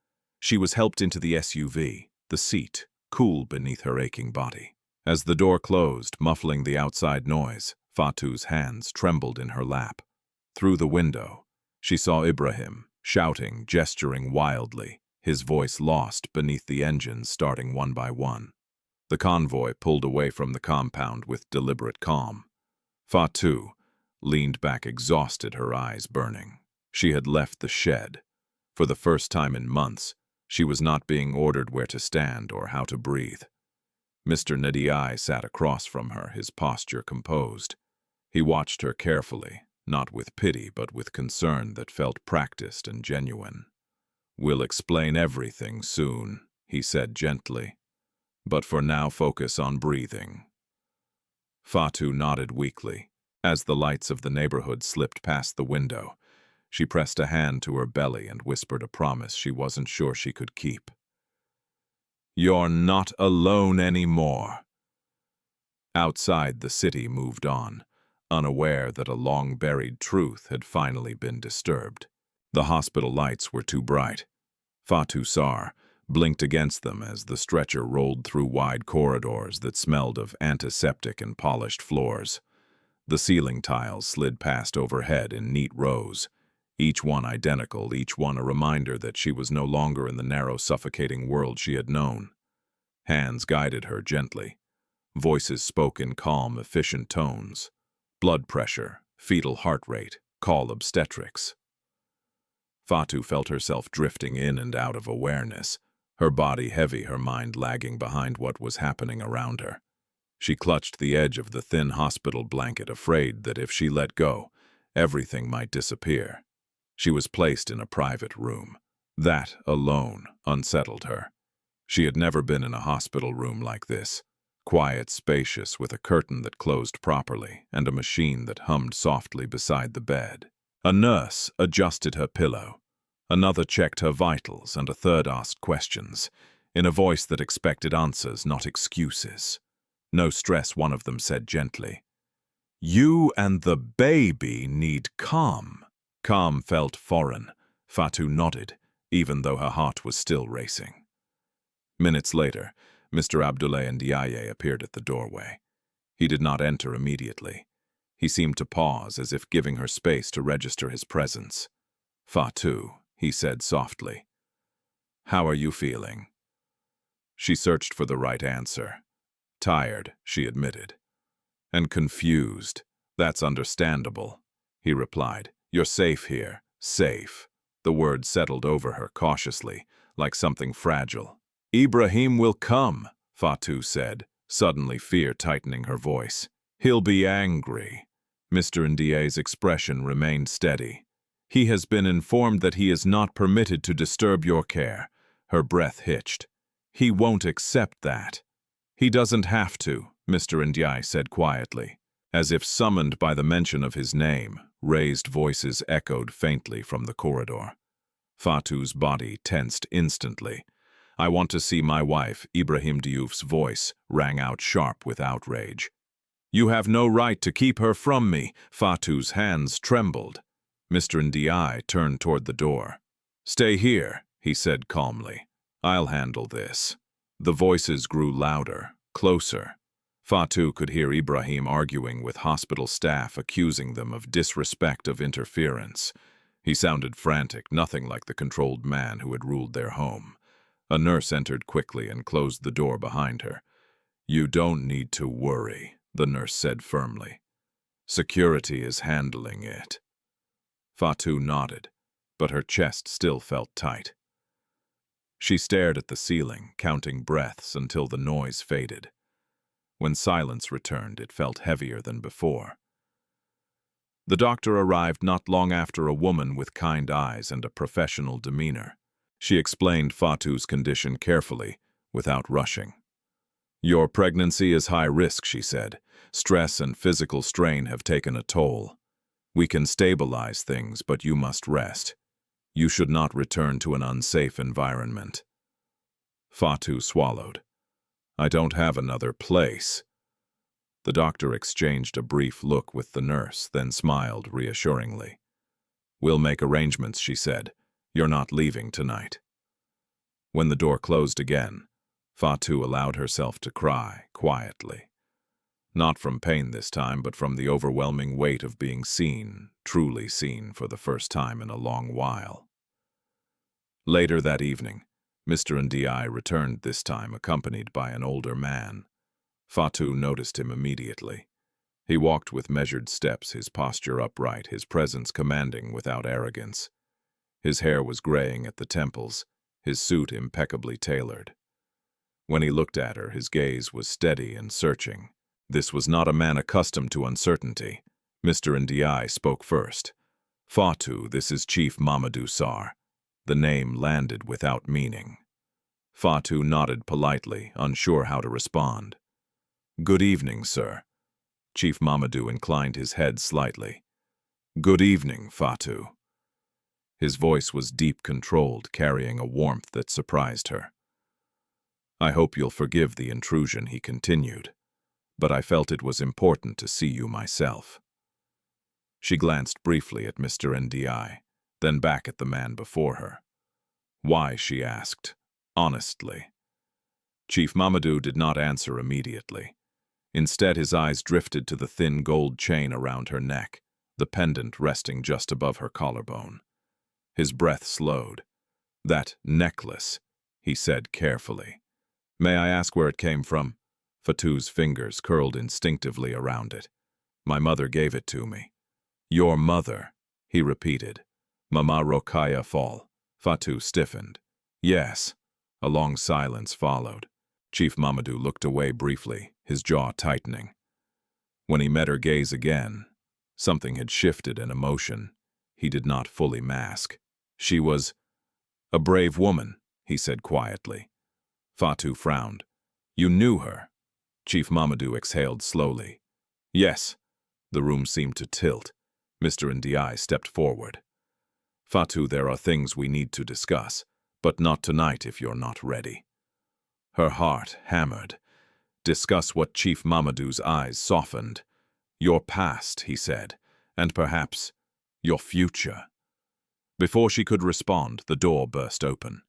She was helped into the SUV, the seat, cool beneath her aching body. As the door closed, muffling the outside noise, Fatou's hands trembled in her lap. Through the window, she saw Ibrahim, shouting, gesturing wildly, his voice lost beneath the engines starting one by one. The convoy pulled away from the compound with deliberate calm. Fatou leaned back exhausted, her eyes burning. She had left the shed. For the first time in months, she was not being ordered where to stand or how to breathe. Mr. Ndiaye sat across from her, his posture composed. He watched her carefully, not with pity but with concern that felt practiced and genuine. "We'll explain everything soon," he said gently. "But for now, focus on breathing." Fatou nodded weakly. As the lights of the neighborhood slipped past the window, she pressed a hand to her belly and whispered a promise she wasn't sure she could keep. "You're not alone anymore." Outside, the city moved on, unaware that a long-buried truth had finally been disturbed. The hospital lights were too bright. Fatou saw, blinked against them as the stretcher rolled through wide corridors that smelled of antiseptic and polished floors. The ceiling tiles slid past overhead in neat rows, each one identical, each one a reminder that she was no longer in the narrow, suffocating world she had known. Hands guided her gently. Voices spoke in calm, efficient tones. Blood pressure, fetal heart rate, call obstetrics. Fatou felt herself drifting in and out of awareness, her body heavy, her mind lagging behind what was happening around her. She clutched the edge of the thin hospital blanket, afraid that if she let go, everything might disappear. She was placed in a private room. That alone unsettled her. She had never been in a hospital room like this. Quiet, spacious, with a curtain that closed properly and a machine that hummed softly beside the bed. A nurse adjusted her pillow. Another checked her vitals, and a third asked questions, in a voice that expected answers, not excuses. "No stress," one of them said gently. "You and the baby need calm." Calm felt foreign. Fatou nodded, even though her heart was still racing. Minutes later, Mr. Abdoulaye Ndiaye appeared at the doorway. He did not enter immediately. He seemed to pause, as if giving her space to register his presence. "Fatou," he said softly, "how are you feeling?" She searched for the right answer. "Tired," she admitted. "And confused. That's understandable," he replied. "You're safe here. Safe." The word settled over her cautiously, like something fragile. "Ibrahim will come," Fatou said, suddenly fear tightening her voice. "He'll be angry." Mr. Ndiaye's expression remained steady. "He has been informed that he is not permitted to disturb your care." Her breath hitched. "He won't accept that." "He doesn't have to," Mr. Ndiaye said quietly. As if summoned by the mention of his name, raised voices echoed faintly from the corridor. Fatou's body tensed instantly. "I want to see my wife," Ibrahim Diouf's voice rang out sharp with outrage. "You have no right to keep her from me." Fatou's hands trembled. Mr. Ndiaye turned toward the door. "Stay here," he said calmly. "I'll handle this." The voices grew louder, closer. Fatou could hear Ibrahim arguing with hospital staff, accusing them of disrespect, of interference. He sounded frantic, nothing like the controlled man who had ruled their home. A nurse entered quickly and closed the door behind her. "You don't need to worry," the nurse said firmly. "Security is handling it." Fatou nodded, but her chest still felt tight. She stared at the ceiling, counting breaths until the noise faded. When silence returned, it felt heavier than before. The doctor arrived not long after, a woman with kind eyes and a professional demeanor. She explained Fatou's condition carefully, without rushing. "Your pregnancy is high risk," she said. "Stress and physical strain have taken a toll. We can stabilize things, but you must rest. You should not return to an unsafe environment." Fatou swallowed. "I don't have another place." The doctor exchanged a brief look with the nurse, then smiled reassuringly. "We'll make arrangements," she said. "You're not leaving tonight." When the door closed again, Fatou allowed herself to cry, quietly. Not from pain this time, but from the overwhelming weight of being seen, truly seen for the first time in a long while. Later that evening, Mr. Ndi returned, this time accompanied by an older man. Fatou noticed him immediately. He walked with measured steps, his posture upright, his presence commanding without arrogance. His hair was graying at the temples, his suit impeccably tailored. When he looked at her, his gaze was steady and searching. This was not a man accustomed to uncertainty. Mr. Ndi spoke first. "Fatou, this is Chief Mamadou Sarr." The name landed without meaning. Fatou nodded politely, unsure how to respond. "Good evening, sir." Chief Mamadou inclined his head slightly. "Good evening, Fatou." His voice was deep, controlled, carrying a warmth that surprised her. "I hope you'll forgive the intrusion," he continued, "but I felt it was important to see you myself." She glanced briefly at Mr. Ndi, then back at the man before her. "Why?" she asked, honestly. Chief Mamadou did not answer immediately. Instead, his eyes drifted to the thin gold chain around her neck, the pendant resting just above her collarbone. His breath slowed. "That necklace," he said carefully. "May I ask where it came from?" Fatou's fingers curled instinctively around it. "My mother gave it to me." "Your mother," he repeated. "Mama Rokhaya Fall." Fatou stiffened. "Yes." A long silence followed. Chief Mamadou looked away briefly, his jaw tightening. When he met her gaze again, something had shifted in emotion he did not fully mask. "She was a brave woman," he said quietly. Fatou frowned. "You knew her?" Chief Mamadou exhaled slowly. "Yes." The room seemed to tilt. Mr. Ndi stepped forward. "Fatou, there are things we need to discuss, but not tonight if you're not ready." Her heart hammered. "Discuss what?" Chief Mamadou's eyes softened. "Your past," he said, "and perhaps your future." Before she could respond, the door burst open.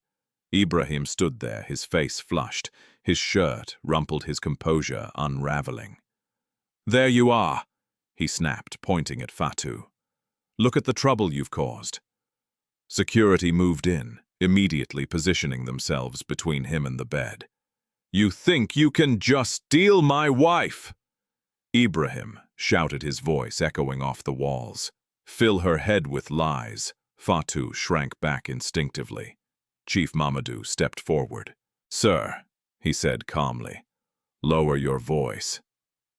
Ibrahim stood there, his face flushed, his shirt rumpled, his composure unraveling. "There you are," he snapped, pointing at Fatou. "Look at the trouble you've caused." Security moved in, immediately positioning themselves between him and the bed. "You think you can just steal my wife?" "Ibrahim," shouted, his voice echoing off the walls. "Fill her head with lies." Fatou shrank back instinctively. Chief Mamadou stepped forward. "Sir," he said calmly, "lower your voice."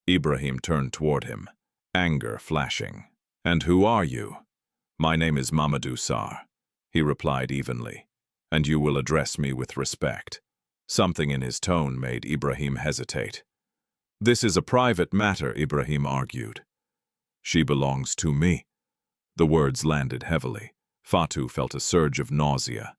Ibrahim turned toward him, anger flashing. "And who are you?" "My name is Mamadou Sarr," he replied evenly, "and you will address me with respect." Something in his tone made Ibrahim hesitate. "This is a private matter," Ibrahim argued. "She belongs to me." The words landed heavily. Fatou felt a surge of nausea.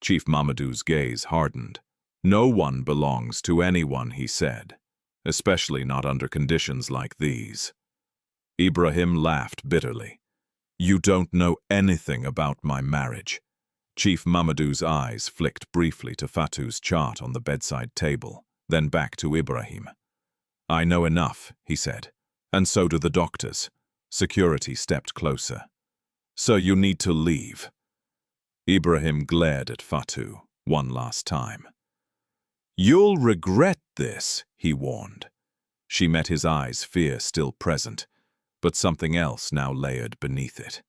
Chief Mamadou's gaze hardened. "No one belongs to anyone," he said, "especially not under conditions like these." Ibrahim laughed bitterly. "You don't know anything about my marriage." Chief Mamadou's eyes flicked briefly to Fatou's chart on the bedside table, then back to Ibrahim. "I know enough," he said, "and so do the doctors." Security stepped closer. "So you need to leave." Ibrahim glared at Fatou one last time. "You'll regret this," he warned. She met his eyes, fear still present, but something else now layered beneath it.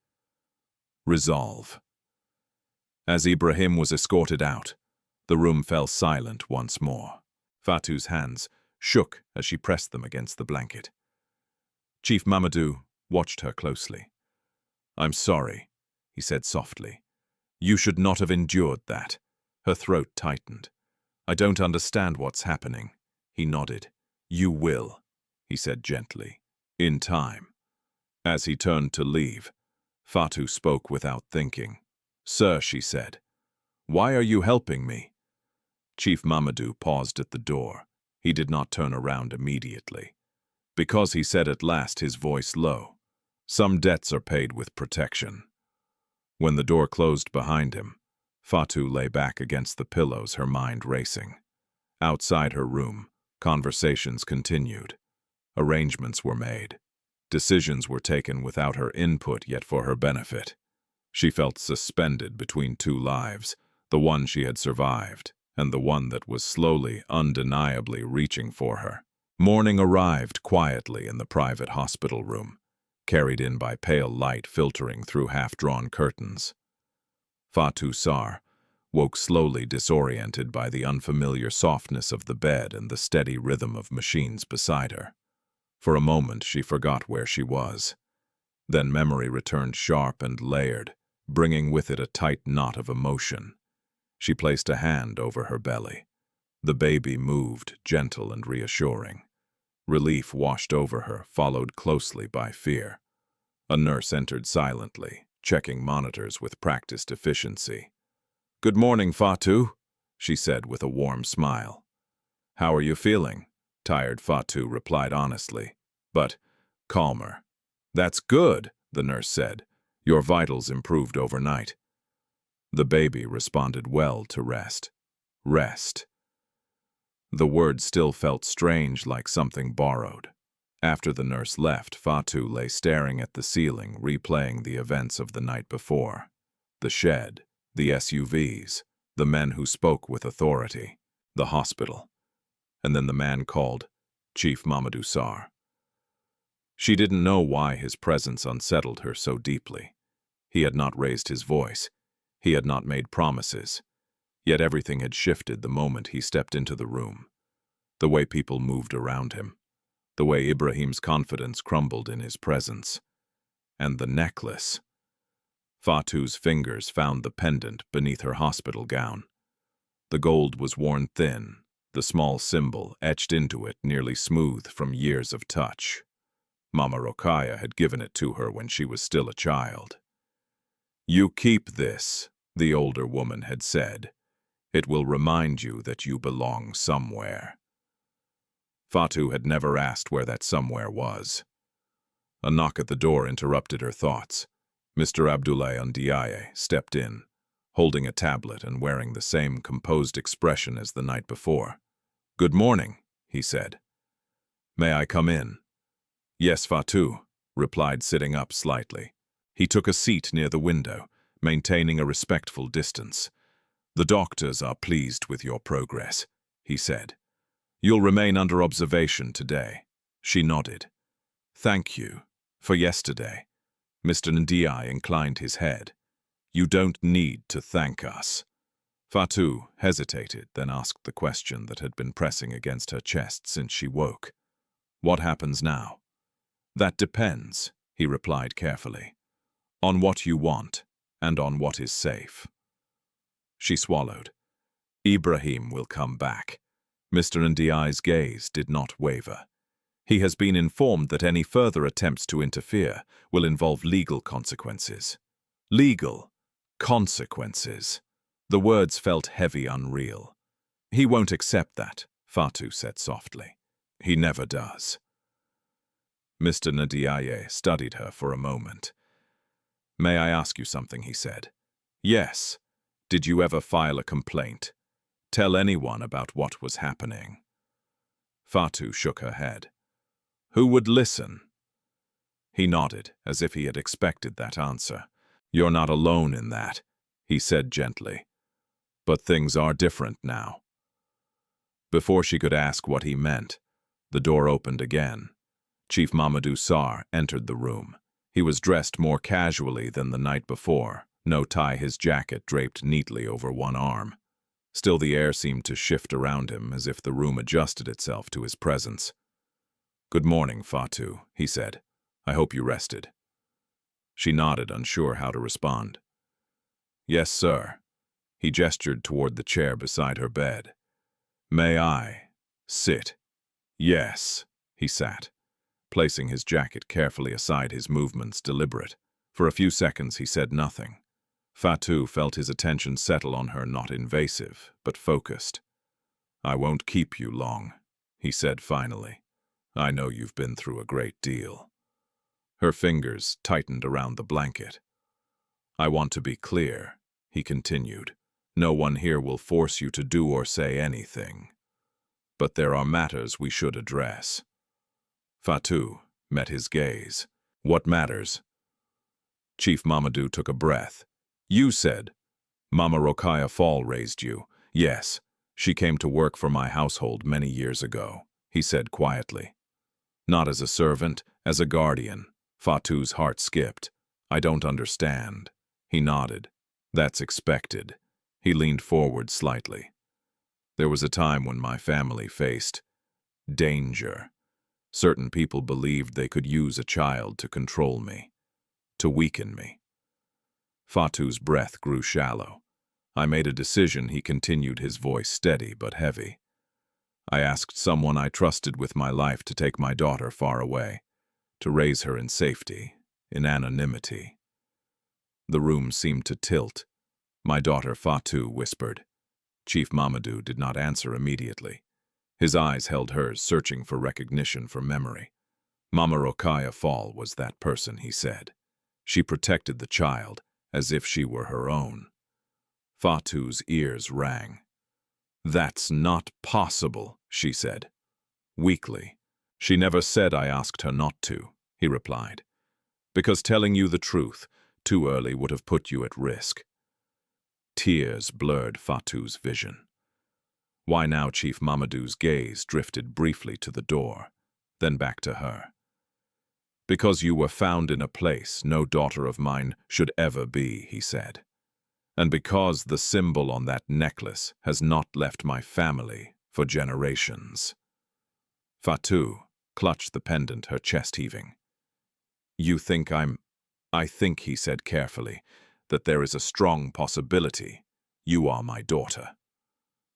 Resolve. As Ibrahim was escorted out, The room fell silent once more. Fatou's hands shook as she pressed them against the blanket. Chief Mamadou watched her closely. "I'm sorry," he said softly. "You should not have endured that." Her throat tightened. "I don't understand what's happening." He nodded. "You will," he said gently. "In time." As he turned to leave, Fatou spoke without thinking. "Sir," she said, "why are you helping me?" Chief Mamadou paused at the door. He did not turn around immediately. "Because," he said at last, his voice low, "some debts are paid with protection." When the door closed behind him, Fatou lay back against the pillows, her mind racing. Outside her room, conversations continued. Arrangements were made. Decisions were taken without her input, yet for her benefit. She felt suspended between two lives, the one she had survived and the one that was slowly, undeniably reaching for her. Morning arrived quietly in the private hospital room, carried in by pale light filtering through half-drawn curtains. Fatou Sarr woke slowly, disoriented by the unfamiliar softness of the bed and the steady rhythm of machines beside her. For a moment she forgot where she was. Then memory returned sharp and layered, bringing with it a tight knot of emotion. She placed a hand over her belly. The baby moved, gentle and reassuring. Relief washed over her, followed closely by fear. A nurse entered silently, checking monitors with practiced efficiency. "Good morning, Fatou," she said with a warm smile. "How are you feeling?" Tired, Fatou replied honestly, but calmer. "That's good," the nurse said. "Your vitals improved overnight." The baby responded well to rest. Rest. The word still felt strange, like something borrowed. After the nurse left, Fatou lay staring at the ceiling, replaying the events of the night before. The shed, the SUVs, the men who spoke with authority, the hospital, and then the man called Chief Mamadou Sarr. She didn't know why his presence unsettled her so deeply. He had not raised his voice. He had not made promises. Yet everything had shifted the moment he stepped into the room. The way people moved around him. The way Ibrahim's confidence crumbled in his presence. And the necklace. Fatou's fingers found the pendant beneath her hospital gown. The gold was worn thin, the small symbol etched into it nearly smooth from years of touch. Mama Rokhaya had given it to her when she was still a child. "You keep this," the older woman had said. "It will remind you that you belong somewhere." Fatou had never asked where that somewhere was. A knock at the door interrupted her thoughts. Mr. Abdoulaye Ndiaye stepped in, holding a tablet and wearing the same composed expression as the night before. "Good morning," he said. "May I come in?" "Yes, Fatou," replied, sitting up slightly. He took a seat near the window, maintaining a respectful distance. "The doctors are pleased with your progress," he said. "You'll remain under observation today." She nodded. "Thank you. For yesterday." Mr. Ndiaye inclined his head. "You don't need to thank us." Fatou hesitated, then asked the question that had been pressing against her chest since she woke. "What happens now?" "That depends," he replied carefully. "On what you want, and on what is safe." She swallowed. "Ibrahim will come back." Mr. Ndiaye's gaze did not waver. "He has been informed that any further attempts to interfere will involve legal consequences." Legal consequences. The words felt heavy, unreal. "He won't accept that," Fatou said softly. "He never does." Mr. Ndiaye studied her for a moment. "May I ask you something?" he said. "Yes. Did you ever file a complaint? Tell anyone about what was happening?" Fatou shook her head. "Who would listen?" He nodded, as if he had expected that answer. "You're not alone in that," he said gently. "But things are different now." Before she could ask what he meant, the door opened again. Chief Mamadou Sarr entered the room. He was dressed more casually than the night before, no tie, his jacket draped neatly over one arm. Still, the air seemed to shift around him as if the room adjusted itself to his presence. "Good morning, Fatou," he said. "I hope you rested." She nodded, unsure how to respond. "Yes, sir." He gestured toward the chair beside her bed. "May I sit?" "Yes." He sat, placing his jacket carefully aside, his movements deliberate. For a few seconds he said nothing. Fatou felt his attention settle on her, not invasive, but focused. "I won't keep you long," he said finally. "I know you've been through a great deal." Her fingers tightened around the blanket. "I want to be clear," he continued. "No one here will force you to do or say anything. But there are matters we should address." Fatou met his gaze. "What matters?" Chief Mamadou took a breath. "You said Mama Rokhaya Fall raised you." "Yes, she came to work for my household many years ago," he said quietly. "Not as a servant, as a guardian." Fatou's heart skipped. "I don't understand." He nodded. "That's expected." He leaned forward slightly. "There was a time when my family faced danger. Certain people believed they could use a child to control me, to weaken me." Fatou's breath grew shallow. "I made a decision," he continued, his voice steady but heavy. "I asked someone I trusted with my life to take my daughter far away, to raise her in safety, in anonymity." The room seemed to tilt. "My daughter," Fatou whispered. Chief Mamadou did not answer immediately. His eyes held hers, searching for recognition, for memory. "Mama Rokhaya Fall was that person," he said. "She protected the child as if she were her own." Fatou's ears rang. "That's not possible," she said, weakly. "She never said I asked her not to," he replied. "Because telling you the truth too early would have put you at risk." Tears blurred Fatou's vision. "Why now?" Chief Mamadou's gaze drifted briefly to the door, then back to her. "Because you were found in a place no daughter of mine should ever be," he said. "And because the symbol on that necklace has not left my family for generations." Fatou clutched the pendant, her chest heaving. "You think I think," he said carefully, "that there is a strong possibility you are my daughter."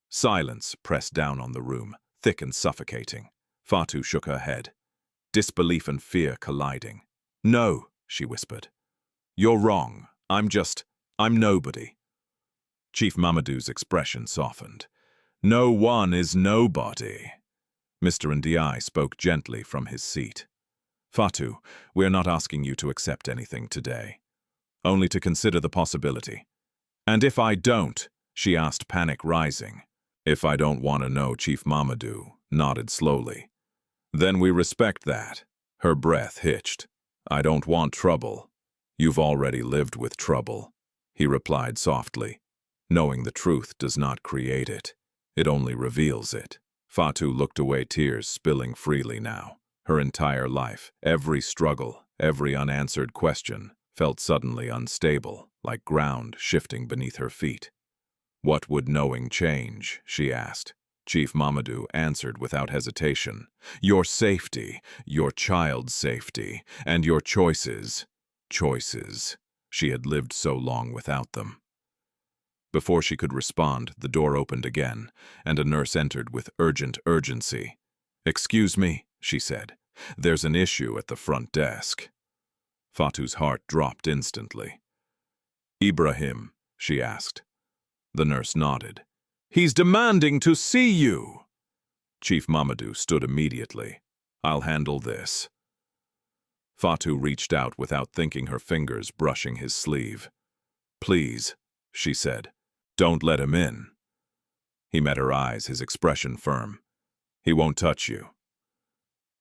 Silence pressed down on the room, thick and suffocating. Fatou shook her head, disbelief and fear colliding. "No," she whispered. "You're wrong. I'm nobody." Chief Mamadou's expression softened. "No one is nobody." Mr. Ndiaye spoke gently from his seat. "Fatou, we're not asking you to accept anything today. Only to consider the possibility." "And if I don't?" she asked, panic rising. "If I don't want to know," Chief Mamadou nodded slowly. "Then we respect that." Her breath hitched. "I don't want trouble." "You've already lived with trouble," he replied softly. "Knowing the truth does not create it. It only reveals it." Fatou looked away, tears spilling freely now. Her entire life, every struggle, every unanswered question, felt suddenly unstable, like ground shifting beneath her feet. "What would knowing change?" she asked. Chief Mamadou answered without hesitation. "Your safety, your child's safety, and your choices." Choices. She had lived so long without them. Before she could respond, the door opened again, and a nurse entered with urgent urgency. "Excuse me," she said. "There's an issue at the front desk." Fatou's heart dropped instantly. "Ibrahim?" she asked. The nurse nodded. "He's demanding to see you." Chief Mamadou stood immediately. "I'll handle this." Fatou reached out without thinking, her fingers brushing his sleeve. "Please," she said. "Don't let him in." He met her eyes, his expression firm. "He won't touch you."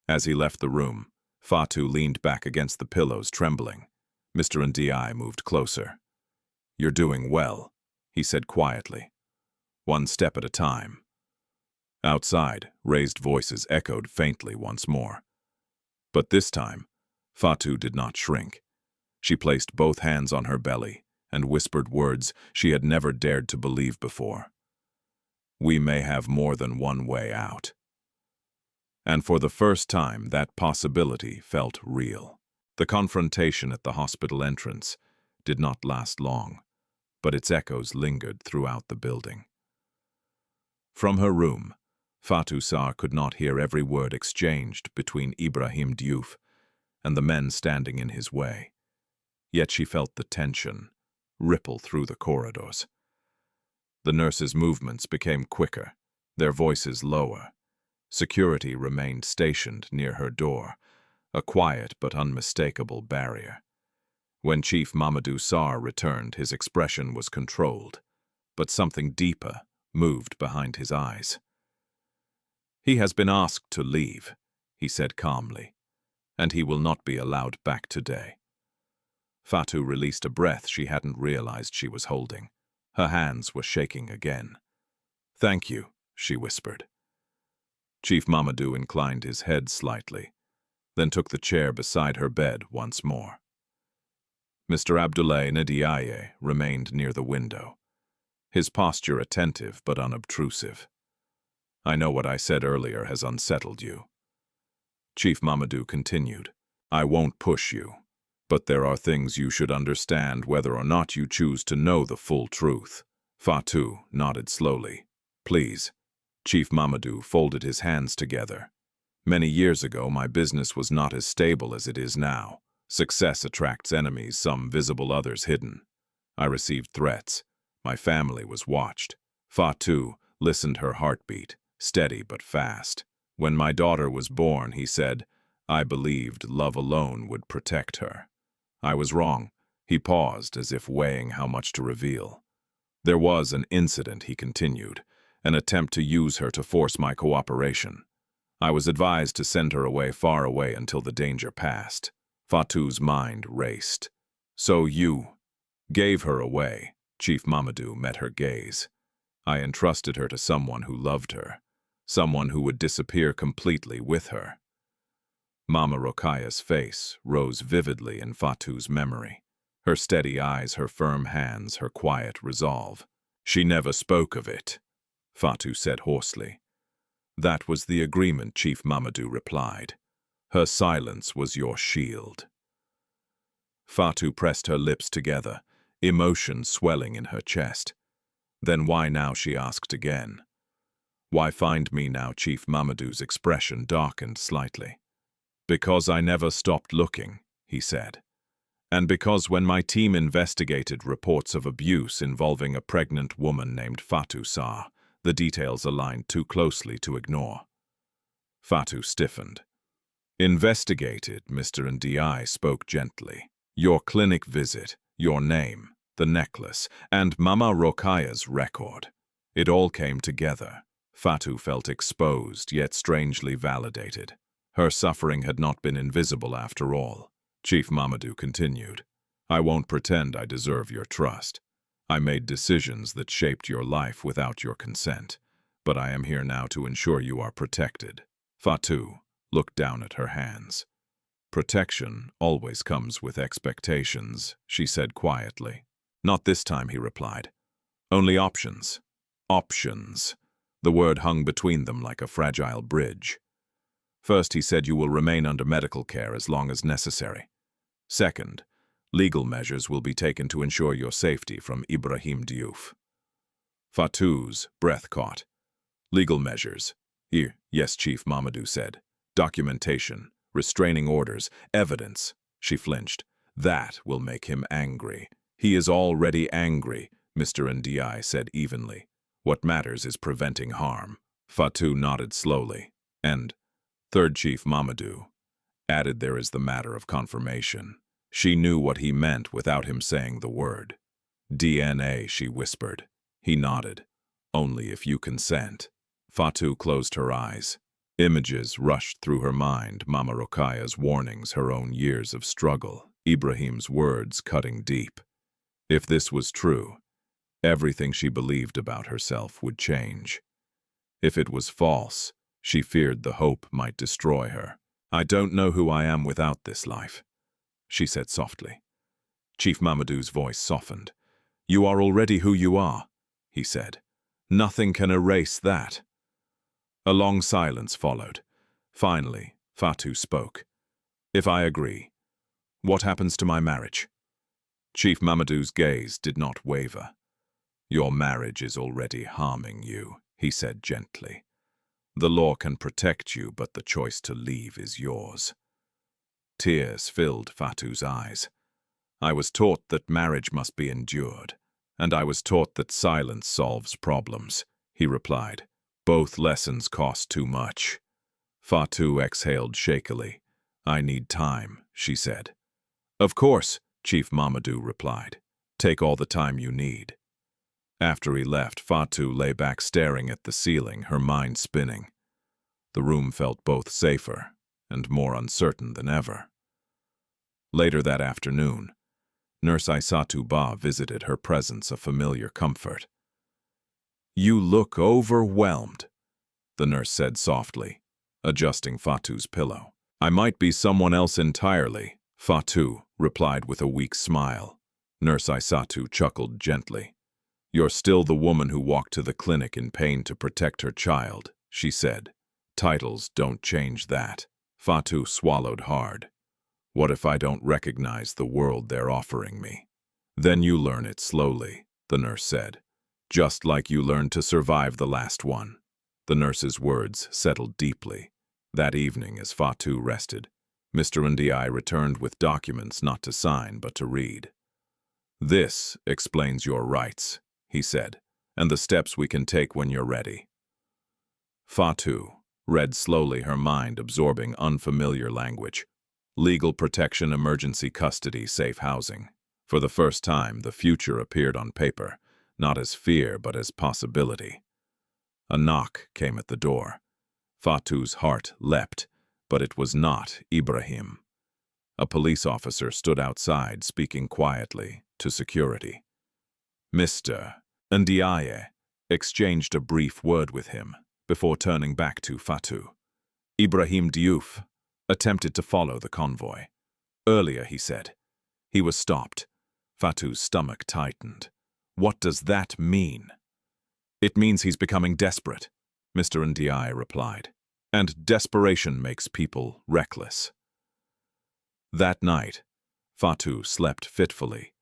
As he left the room, Fatou leaned back against the pillows, trembling. Mr. Ndiaye moved closer. "You're doing well," he said quietly. "One step at a time." Outside, raised voices echoed faintly once more. But this time, Fatou did not shrink. She placed both hands on her belly and whispered words she had never dared to believe before. We may have more than one way out. And for the first time, that possibility felt real. The confrontation at the hospital entrance did not last long, but its echoes lingered throughout the building. From her room, Fatou Sarr could not hear every word exchanged between Ibrahim Diouf and the men standing in his way. Yet she felt the tension ripple through the corridors. The nurses' movements became quicker, their voices lower. Security remained stationed near her door, a quiet but unmistakable barrier. When Chief Mamadou Sarr returned, his expression was controlled, but something deeper moved behind his eyes. "He has been asked to leave," he said calmly, "and he will not be allowed back today." Fatou released a breath she hadn't realized she was holding. Her hands were shaking again. "Thank you," she whispered. Chief Mamadou inclined his head slightly, then took the chair beside her bed once more. Mr. Abdoulaye Ndiaye remained near the window, his posture attentive but unobtrusive. "I know what I said earlier has unsettled you." Chief Mamadou continued, "I won't push you, but there are things you should understand whether or not you choose to know the full truth." Fatou nodded slowly. "Please." Chief Mamadou folded his hands together. "Many years ago, my business was not as stable as it is now. Success attracts enemies, some visible, others hidden. I received threats. My family was watched." Fatou listened, her heartbeat, steady but fast. "When my daughter was born," he said, "I believed love alone would protect her. I was wrong." He paused, as if weighing how much to reveal. "There was an incident," he continued, "an attempt to use her to force my cooperation. I was advised to send her away, far away, until the danger passed." Fatou's mind raced. "So you gave her away?" Chief Mamadou met her gaze. "I entrusted her to someone who loved her, someone who would disappear completely with her." Mama Rokaya's face rose vividly in Fatou's memory. Her steady eyes, her firm hands, her quiet resolve. "She never spoke of it," Fatou said hoarsely. "That was the agreement," Chief Mamadou replied. "Her silence was your shield." Fatou pressed her lips together, emotion swelling in her chest. "Then why now?" she asked again. "Why find me now?" Chief Mamadou's expression darkened slightly. "Because I never stopped looking," he said. "And because when my team investigated reports of abuse involving a pregnant woman named Fatou Sarr, the details aligned too closely to ignore." Fatou stiffened. "Investigated," Mr. Ndiaye spoke gently. "Your clinic visit, your name, the necklace, and Mama Rokaya's record. It all came together." Fatou felt exposed, yet strangely validated. Her suffering had not been invisible after all. Chief Mamadou continued, "I won't pretend I deserve your trust. I made decisions that shaped your life without your consent, but I am here now to ensure you are protected." Fatou looked down at her hands. "Protection always comes with expectations," she said quietly. "Not this time," he replied. "Only options." Options. The word hung between them like a fragile bridge. "First," he said, "you will remain under medical care as long as necessary. Second, legal measures will be taken to ensure your safety from Ibrahim Diouf." Fatou's breath caught. "Legal measures?" "Yes," Chief Mamadou said. "Documentation, restraining orders, evidence." She flinched. "That will make him angry." "He is already angry," Mr. Ndiaye said evenly. "What matters is preventing harm." Fatou nodded slowly. "And third," Chief Mamadou added, "there is the matter of confirmation." She knew what he meant without him saying the word. "DNA," she whispered. He nodded. "Only if you consent." Fatou closed her eyes. Images rushed through her mind, Mama Rokaya's warnings, her own years of struggle, Ibrahim's words cutting deep. If this was true, everything she believed about herself would change. If it was false, she feared the hope might destroy her. "I don't know who I am without this life," she said softly. Chief Mamadou's voice softened. "You are already who you are," he said. Nothing can erase that. A long silence followed. Finally, Fatou spoke. If I agree, what happens to my marriage? Chief Mamadou's gaze did not waver. Your marriage is already harming you, he said gently. The law can protect you, but the choice to leave is yours. Tears filled Fatou's eyes. I was taught that marriage must be endured, and I was taught that silence solves problems, he replied. Both lessons cost too much. Fatou exhaled shakily. I need time, she said. Of course, Chief Mamadou replied. Take all the time you need. After he left, Fatou lay back staring at the ceiling, her mind spinning. The room felt both safer and more uncertain than ever. Later that afternoon, Nurse Aissatou Ba visited, her presence a familiar comfort. You look overwhelmed, the nurse said softly, adjusting Fatou's pillow. I might be someone else entirely, Fatou replied with a weak smile. Nurse Aissatou chuckled gently. You're still the woman who walked to the clinic in pain to protect her child, she said. Titles don't change that. Fatou swallowed hard. What if I don't recognize the world they're offering me? Then you learn it slowly, the nurse said. Just like you learned to survive the last one. The nurse's words settled deeply. That evening, as Fatou rested, Mr. Ndiaye returned with documents not to sign but to read. This explains your rights, he said, and the steps we can take when you're ready. Fatou read slowly, her mind absorbing unfamiliar language. Legal protection, emergency custody, safe housing. For the first time, the future appeared on paper, not as fear but as possibility. A knock came at the door. Fatou's heart leapt, but it was not Ibrahim. A police officer stood outside, speaking quietly to security. Mr. Ndiaye exchanged a brief word with him before turning back to Fatou. Ibrahim Diouf attempted to follow the convoy. Earlier, he said. He was stopped. Fatou's stomach tightened. What does that mean? It means he's becoming desperate, Mr. Ndiaye replied. And desperation makes people reckless. That night, Fatou slept fitfully.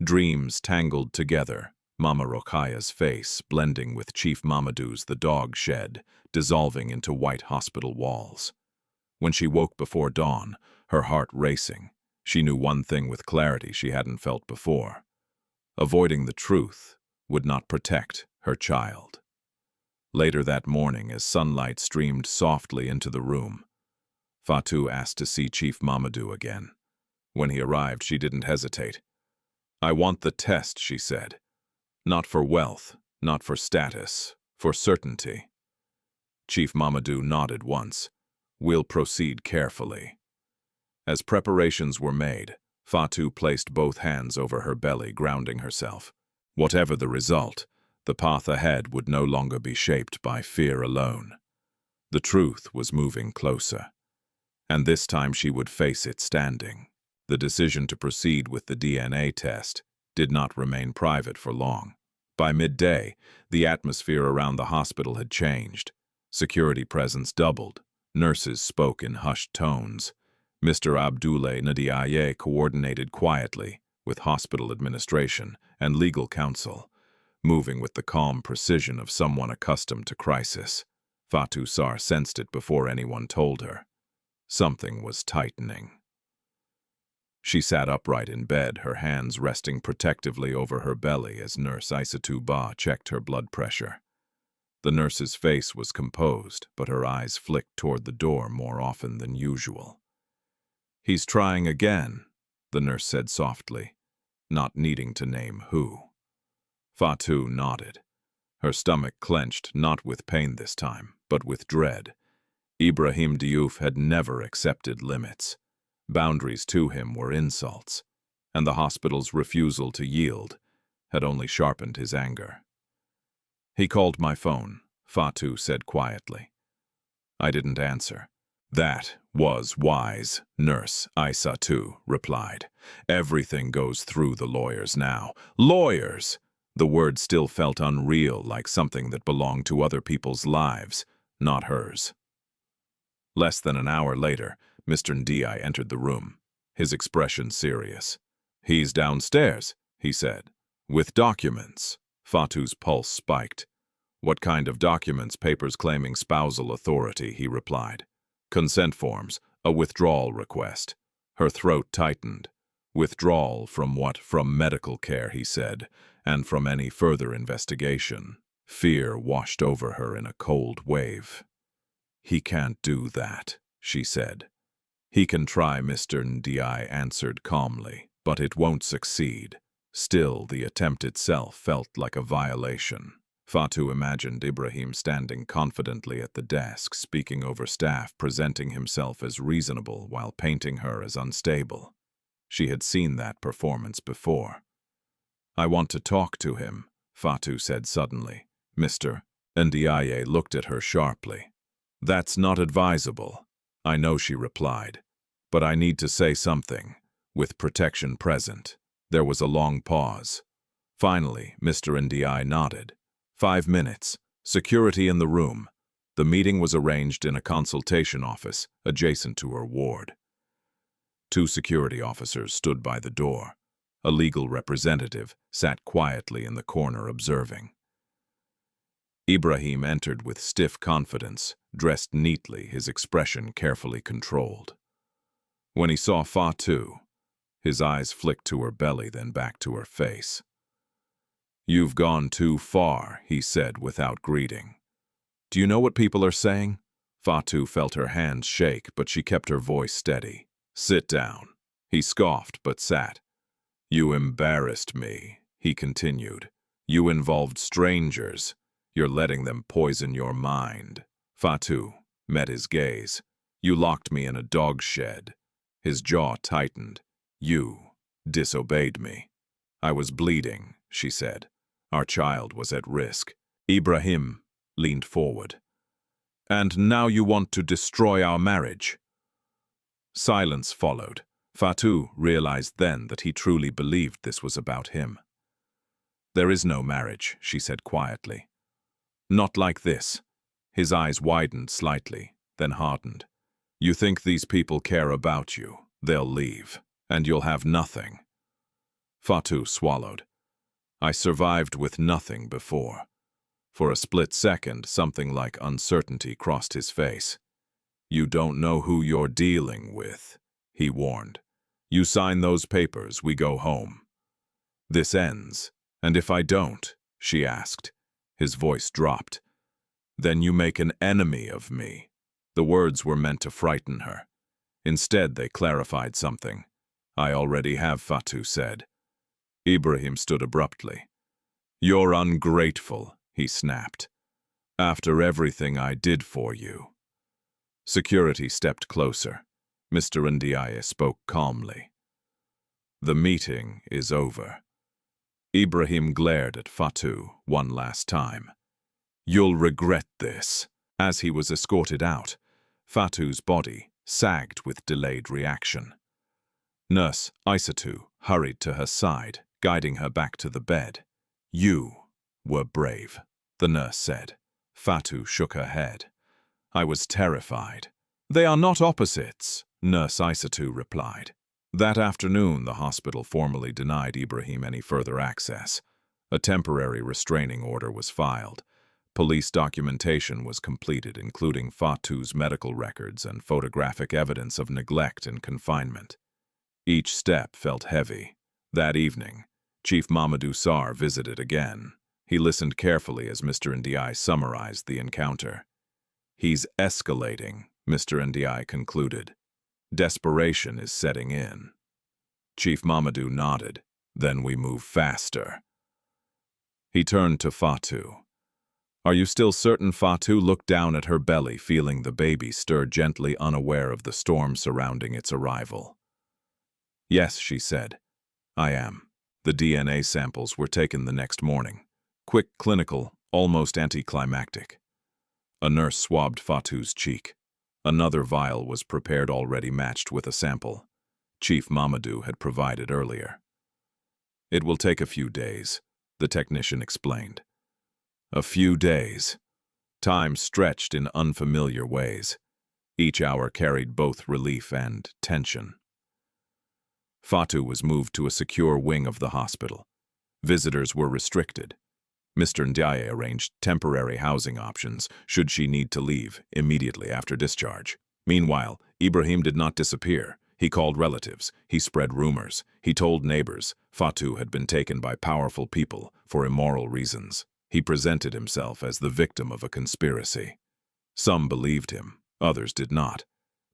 Dreams tangled together, Mama Rokaya's face blending with Chief Mamadou's the dog shed, dissolving into white hospital walls. When she woke before dawn, her heart racing, she knew one thing with clarity she hadn't felt before. Avoiding the truth would not protect her child. Later that morning, as sunlight streamed softly into the room, Fatou asked to see Chief Mamadou again. When he arrived, she didn't hesitate. I want the test, she said. Not for wealth, not for status, for certainty. Chief Mamadou nodded once. We'll proceed carefully. As preparations were made, Fatou placed both hands over her belly, grounding herself. Whatever the result, the path ahead would no longer be shaped by fear alone. The truth was moving closer, and this time she would face it standing. The decision to proceed with the DNA test did not remain private for long. By midday, the atmosphere around the hospital had changed. Security presence doubled. Nurses spoke in hushed tones. Mr. Abdoulaye Ndiaye coordinated quietly with hospital administration and legal counsel, moving with the calm precision of someone accustomed to crisis. Fatou Sarr sensed it before anyone told her. Something was tightening. She sat upright in bed, her hands resting protectively over her belly as Nurse Aissatou Ba checked her blood pressure. The nurse's face was composed, but her eyes flicked toward the door more often than usual. He's trying again, the nurse said softly, not needing to name who. Fatou nodded. Her stomach clenched, not with pain this time, but with dread. Ibrahim Diouf had never accepted limits. Boundaries to him were insults, and the hospital's refusal to yield had only sharpened his anger. He called my phone, Fatou said quietly. I didn't answer. That was wise, Nurse Aissatou replied. Everything goes through the lawyers now. Lawyers! The word still felt unreal, like something that belonged to other people's lives, not hers. Less than an hour later, Mr. Ndiaye entered the room, his expression serious. "He's downstairs," he said. "With documents." Fatou's pulse spiked. "What kind of documents?" "Papers claiming spousal authority," he replied. "Consent forms, a withdrawal request." Her throat tightened. "Withdrawal from what?" "From medical care," he said, "and from any further investigation." Fear washed over her in a cold wave. "He can't do that," she said. "He can try," Mr. Ndiaye answered calmly, "but it won't succeed." Still, the attempt itself felt like a violation. Fatou imagined Ibrahim standing confidently at the desk, speaking over staff, presenting himself as reasonable while painting her as unstable. She had seen that performance before. "I want to talk to him," Fatou said suddenly. "Mr. Ndiaye looked at her sharply. "That's not advisable." "I know," she replied, "but I need to say something, with protection present." There was a long pause. Finally, Mr. Ndiaye nodded. 5 minutes. Security in the room. The meeting was arranged in a consultation office adjacent to her ward. 2 security officers stood by the door. A legal representative sat quietly in the corner observing. Ibrahim entered with stiff confidence, dressed neatly, his expression carefully controlled. When he saw Fatou, his eyes flicked to her belly, then back to her face. "You've gone too far," he said without greeting. "Do you know what people are saying?" Fatou felt her hands shake, but she kept her voice steady. "Sit down." He scoffed, but sat. "You embarrassed me," he continued. "You involved strangers. You're letting them poison your mind." Fatou met his gaze. "You locked me in a dog shed." His jaw tightened. "You disobeyed me." "I was bleeding," she said. "Our child was at risk." Ibrahim leaned forward. "And now you want to destroy our marriage?" Silence followed. Fatou realized then that he truly believed this was about him. "There is no marriage," she said quietly. "Not like this." His eyes widened slightly, then hardened. "You think these people care about you? They'll leave, and you'll have nothing." Fatou swallowed. "I survived with nothing before." For a split second, something like uncertainty crossed his face. "You don't know who you're dealing with," he warned. "You sign those papers, we go home." "This ends. And if I don't?" she asked. His voice dropped. "Then you make an enemy of me." The words were meant to frighten her. Instead, they clarified something. "I already have," Fatou said. Ibrahim stood abruptly. "You're ungrateful," he snapped. "After everything I did for you." Security stepped closer. Mr. Ndiaye spoke calmly. "The meeting is over." Ibrahim glared at Fatou one last time. "You'll regret this." As he was escorted out, Fatou's body sagged with delayed reaction. Nurse Isatou hurried to her side, guiding her back to the bed. "You were brave," the nurse said. Fatou shook her head. "I was terrified." "They are not opposites," Nurse Isatou replied. That afternoon, the hospital formally denied Ibrahim any further access. A temporary restraining order was filed. Police documentation was completed, including Fatou's medical records and photographic evidence of neglect and confinement. Each step felt heavy. That evening, Chief Mamadou Sarr visited again. He listened carefully as Mr. Ndiaye summarized the encounter. "He's escalating," Mr. Ndiaye concluded. "Desperation is setting in." Chief Mamadou nodded. "Then we move faster." He turned to Fatou. "Are you still certain?" Fatou looked down at her belly, feeling the baby stir gently, unaware of the storm surrounding its arrival. "Yes," she said. "I am." The DNA samples were taken the next morning. Quick, clinical, almost anticlimactic. A nurse swabbed Fatou's cheek. Another vial was prepared, already matched with a sample Chief Mamadou had provided earlier. "It will take a few days." the technician explained. A few days. Time stretched in unfamiliar ways. Each hour carried both relief and tension. Fatou was moved to a secure wing of the hospital. Visitors were restricted. Mr. Ndiaye arranged temporary housing options should she need to leave immediately after discharge. Meanwhile, Ibrahim did not disappear. He called relatives. He spread rumors. He told neighbors Fatou had been taken by powerful people for immoral reasons. He presented himself as the victim of a conspiracy. Some believed him, others did not.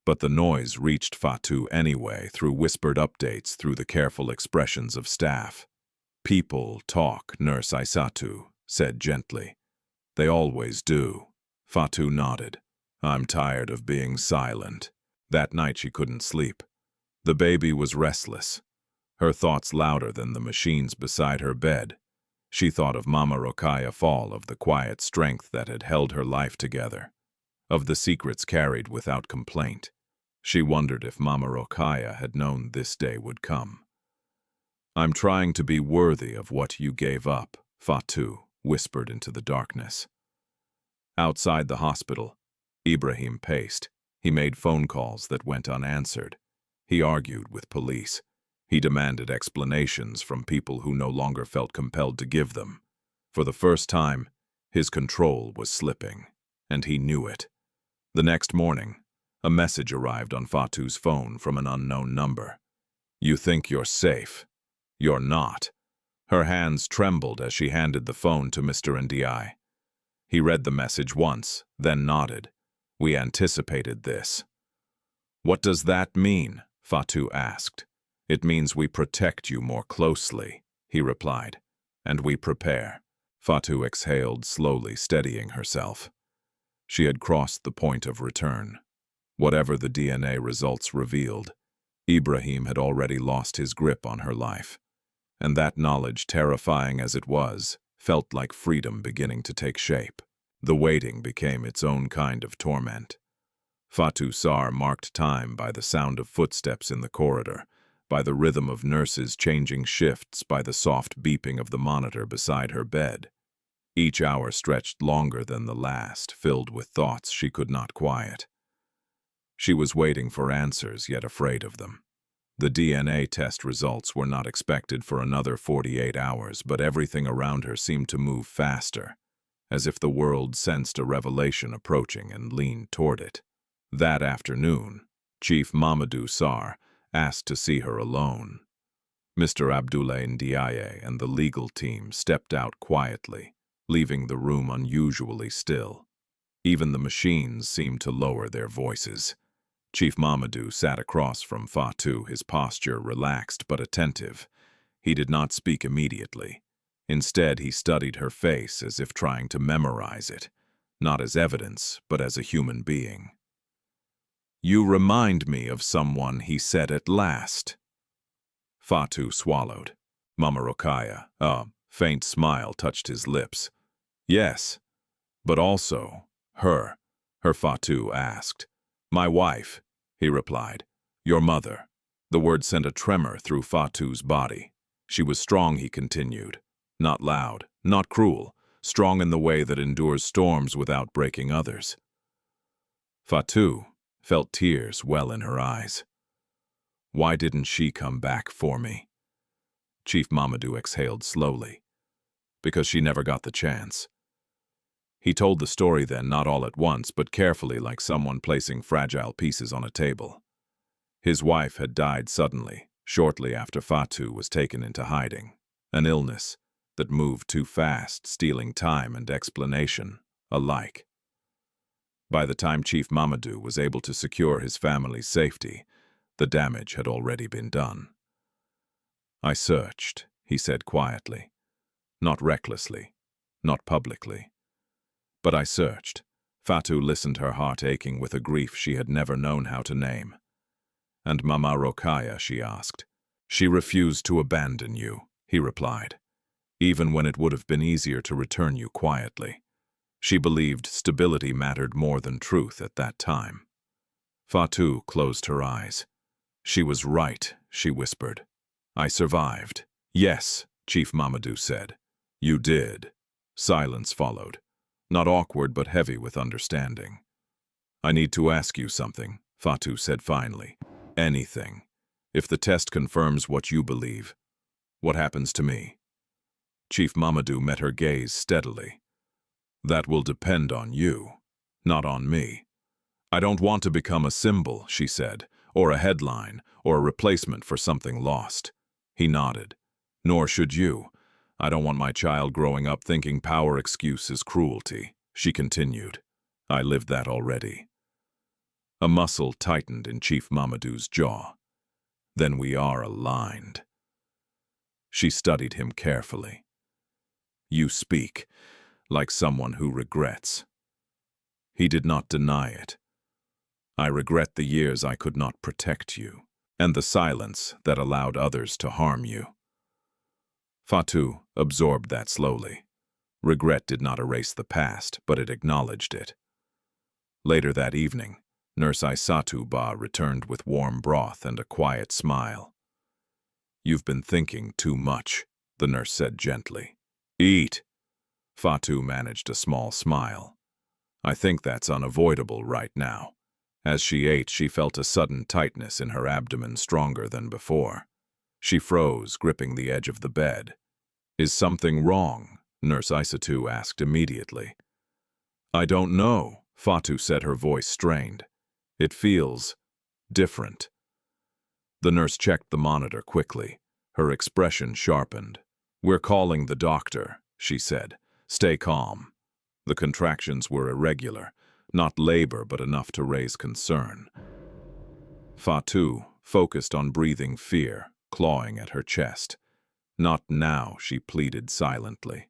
But the noise reached Fatou anyway through whispered updates, through the careful expressions of staff. People talk, Nurse Aissatou said gently. They always do. Fatou nodded. I'm tired of being silent. That night she couldn't sleep. The baby was restless, her thoughts louder than the machines beside her bed. She thought of Mama Rokhaya Fall, of the quiet strength that had held her life together, of the secrets carried without complaint. She wondered if Mama Rokhaya had known this day would come. I'm trying to be worthy of what you gave up, Fatou whispered into the darkness. Outside the hospital, Ibrahim paced. He made phone calls that went unanswered. He argued with police. He demanded explanations from people who no longer felt compelled to give them. For the first time, his control was slipping, and he knew it. The next morning, a message arrived on Fatou's phone from an unknown number. You think you're safe. You're not. Her hands trembled as she handed the phone to Mr. Ndiaye. He read the message once, then nodded. We anticipated this. What does that mean? Fatou asked. It means we protect you more closely, he replied. And we prepare. Fatou exhaled slowly, steadying herself. She had crossed the point of return. Whatever the DNA results revealed, Ibrahim had already lost his grip on her life. And that knowledge, terrifying as it was, felt like freedom beginning to take shape. The waiting became its own kind of torment. Fatou Sarr marked time by the sound of footsteps in the corridor, by the rhythm of nurses changing shifts, by the soft beeping of the monitor beside her bed. Each hour stretched longer than the last, filled with thoughts she could not quiet. She was waiting for answers, yet afraid of them. The DNA test results were not expected for another 48 hours, but everything around her seemed to move faster, as if the world sensed a revelation approaching and leaned toward it. That afternoon, Chief Mamadou Sarr asked to see her alone. Mr. Abdoulaye Ndiaye and the legal team stepped out quietly, leaving the room unusually still. Even the machines seemed to lower their voices. Chief Mamadou sat across from Fatou, his posture relaxed but attentive. He did not speak immediately. Instead, he studied her face as if trying to memorize it, not as evidence, but as a human being. You remind me of someone, he said at last. Fatou swallowed. Mama Rokhaya, a faint smile touched his lips. Yes, but also her Fatou asked. My wife, he replied. Your mother. The word sent a tremor through Fatou's body. She was strong, he continued. Not loud, not cruel, strong in the way that endures storms without breaking others. Fatou felt tears well in her eyes. Why didn't she come back for me? Chief Mamadou exhaled slowly. Because she never got the chance. He told the story then, not all at once, but carefully, like someone placing fragile pieces on a table. His wife had died suddenly, shortly after Fatou was taken into hiding. An illness that moved too fast, stealing time and explanation alike. By the time Chief Mamadou was able to secure his family's safety, the damage had already been done. I searched, he said quietly. Not recklessly, not publicly. But I searched. Fatou listened, her heart aching with a grief she had never known how to name. And Mama Rokhaya, she asked. She refused to abandon you, he replied, even when it would have been easier to return you quietly. She believed stability mattered more than truth at that time. Fatou closed her eyes. She was right, she whispered. I survived. Yes, Chief Mamadou said. You did. Silence followed, not awkward but heavy with understanding. I need to ask you something, Fatou said finally. Anything. If the test confirms what you believe, what happens to me? Chief Mamadou met her gaze steadily. That will depend on you, not on me. I don't want to become a symbol, she said, or a headline, or a replacement for something lost. He nodded. Nor should you. I don't want my child growing up thinking power excuse is cruelty, she continued. I lived that already. A muscle tightened in Chief Mamadou's jaw. Then we are aligned. She studied him carefully. You speak like someone who regrets. He did not deny it. I regret the years I could not protect you, and the silence that allowed others to harm you. Fatou absorbed that slowly. Regret did not erase the past, but it acknowledged it. Later that evening, Nurse Aissatou Ba returned with warm broth and a quiet smile. You've been thinking too much, the nurse said gently. Eat. Fatou managed a small smile. I think that's unavoidable right now. As she ate, she felt a sudden tightness in her abdomen stronger than before. She froze, gripping the edge of the bed. Is something wrong? Nurse Aissatou asked immediately. I don't know, Fatou said, her voice strained. It feels different. The nurse checked the monitor quickly. Her expression sharpened. We're calling the doctor, she said. Stay calm. The contractions were irregular, not labor but enough to raise concern. Fatou focused on breathing fear, clawing at her chest. Not now, she pleaded silently.